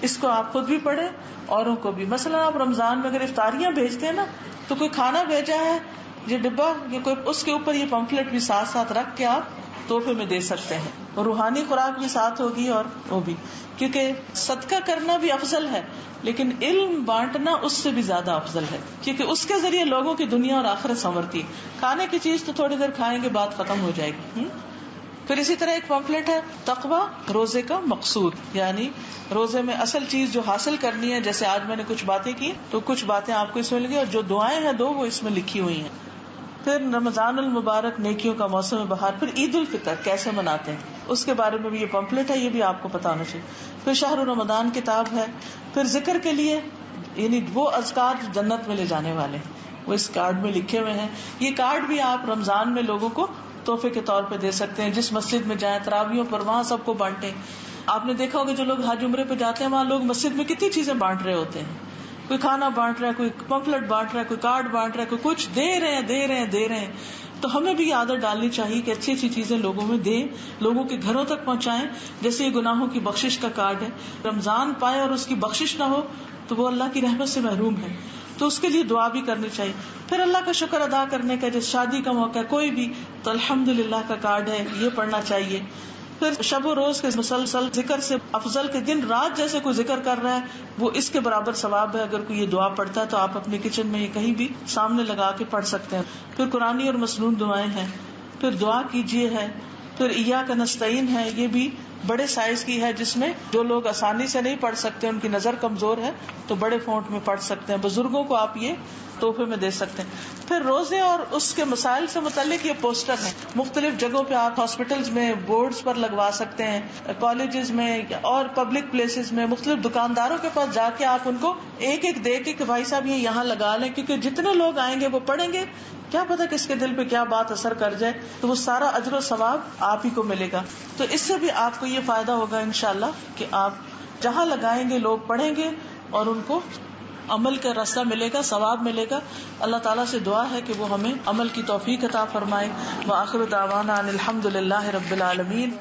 اس کو آپ خود بھی پڑھیں، اوروں کو بھی. مثلا آپ رمضان میں اگر افطاریاں بھیجتے ہیں نا، تو کوئی کھانا بھیجا ہے یہ ڈبہ یہ کوئی اس کے اوپر یہ پمفلٹ بھی ساتھ ساتھ رکھ کے آپ تحفے میں دے سکتے ہیں, اور روحانی خوراک بھی ساتھ ہوگی اور وہ بھی, کیونکہ صدقہ کرنا بھی افضل ہے لیکن علم بانٹنا اس سے بھی زیادہ افضل ہے, کیونکہ اس کے ذریعے لوگوں کی دنیا اور آخرت سنورتی ہے. کھانے کی چیز تو تھوڑی دیر کھائیں گے بات ختم ہو جائے گی. پھر اسی طرح ایک پمفلٹ ہے تقوی روزے کا مقصود, یعنی روزے میں اصل چیز جو حاصل کرنی ہے. جیسے آج میں نے کچھ باتیں کی تو کچھ باتیں آپ کو اس میں لگی, اور جو دعائیں ہیں دو وہ اس میں لکھی ہوئی ہیں. پھر رمضان المبارک نیکیوں کا موسم بہار. پھر عید الفطر کیسے مناتے ہیں اس کے بارے میں بھی یہ پمفلٹ ہے, یہ بھی آپ کو پتا ہونا چاہیے. پھر شہر رمضان کتاب ہے. پھر ذکر کے لیے یعنی وہ اذکار جو جنت میں لے جانے والے ہیں وہ اس کارڈ میں لکھے ہوئے ہیں. یہ کارڈ بھی آپ رمضان میں لوگوں کو تحفے کے طور پہ دے سکتے ہیں. جس مسجد میں جائیں تراویحوں پر وہاں سب کو بانٹیں. آپ نے دیکھا ہوگا جو لوگ حج عمرے پہ جاتے ہیں وہاں لوگ مسجد میں کتنی چیزیں بانٹ رہے ہوتے ہیں. کوئی کھانا بانٹ رہا ہے, کوئی پمفلٹ بانٹ رہا ہے, کوئی کارڈ بانٹ رہا ہے, کوئی کچھ دے رہے ہیں. تو ہمیں بھی عادت ڈالنی چاہیے کہ اچھی اچھی چیزیں لوگوں میں دیں, لوگوں کے گھروں تک پہنچائیں. جیسے یہ گناہوں کی بخشش کا کارڈ ہے, رمضان پائے اور اس کی بخشش نہ ہو تو وہ اللہ کی رحمت سے محروم ہے, تو اس کے لیے دعا بھی کرنی چاہیے. پھر اللہ کا شکر ادا کرنے کا, جیسے شادی کا موقع ہے کوئی بھی تو الحمدللہ کا کارڈ ہے, یہ پڑھنا چاہیے. پھر شب و روز کے مسلسل ذکر سے افضل کے دن رات جیسے کوئی ذکر کر رہا ہے وہ اس کے برابر ثواب ہے. اگر کوئی یہ دعا پڑھتا ہے تو آپ اپنے کچن میں یہ کہیں بھی سامنے لگا کے پڑھ سکتے ہیں. پھر قرآنی اور مسنون دعائیں ہیں. پھر دعا کیجیے ہے. پھر ایاک نستعین ہے, یہ بھی بڑے سائز کی ہے جس میں جو لوگ آسانی سے نہیں پڑھ سکتے, ان کی نظر کمزور ہے تو بڑے فونٹ میں پڑھ سکتے ہیں. بزرگوں کو آپ یہ تحفے میں دے سکتے ہیں. پھر روزے اور اس کے مسائل سے متعلق یہ پوسٹر ہیں, مختلف جگہوں پہ آپ ہاسپٹلز میں بورڈز پر لگوا سکتے ہیں, کالجز میں اور پبلک پلیسز میں, مختلف دکانداروں کے پاس جا کے آپ ان کو ایک ایک دے کے کہ بھائی صاحب یہ یہاں لگا لیں, کیونکہ جتنے لوگ آئیں گے وہ پڑھیں گے, کیا پتا کس کے دل پہ کیا بات اثر کر جائے, تو وہ سارا اجر و ثواب آپ ہی کو ملے گا. تو اس سے بھی آپ کو یہ فائدہ ہوگا انشاءاللہ کہ آپ جہاں لگائیں گے لوگ پڑھیں گے اور ان کو عمل کا راستہ ملے گا, ثواب ملے گا. اللہ تعالیٰ سے دعا ہے کہ وہ ہمیں عمل کی توفیق عطا فرمائے. وآخر دعوانا ان الحمد للہ رب العالمین.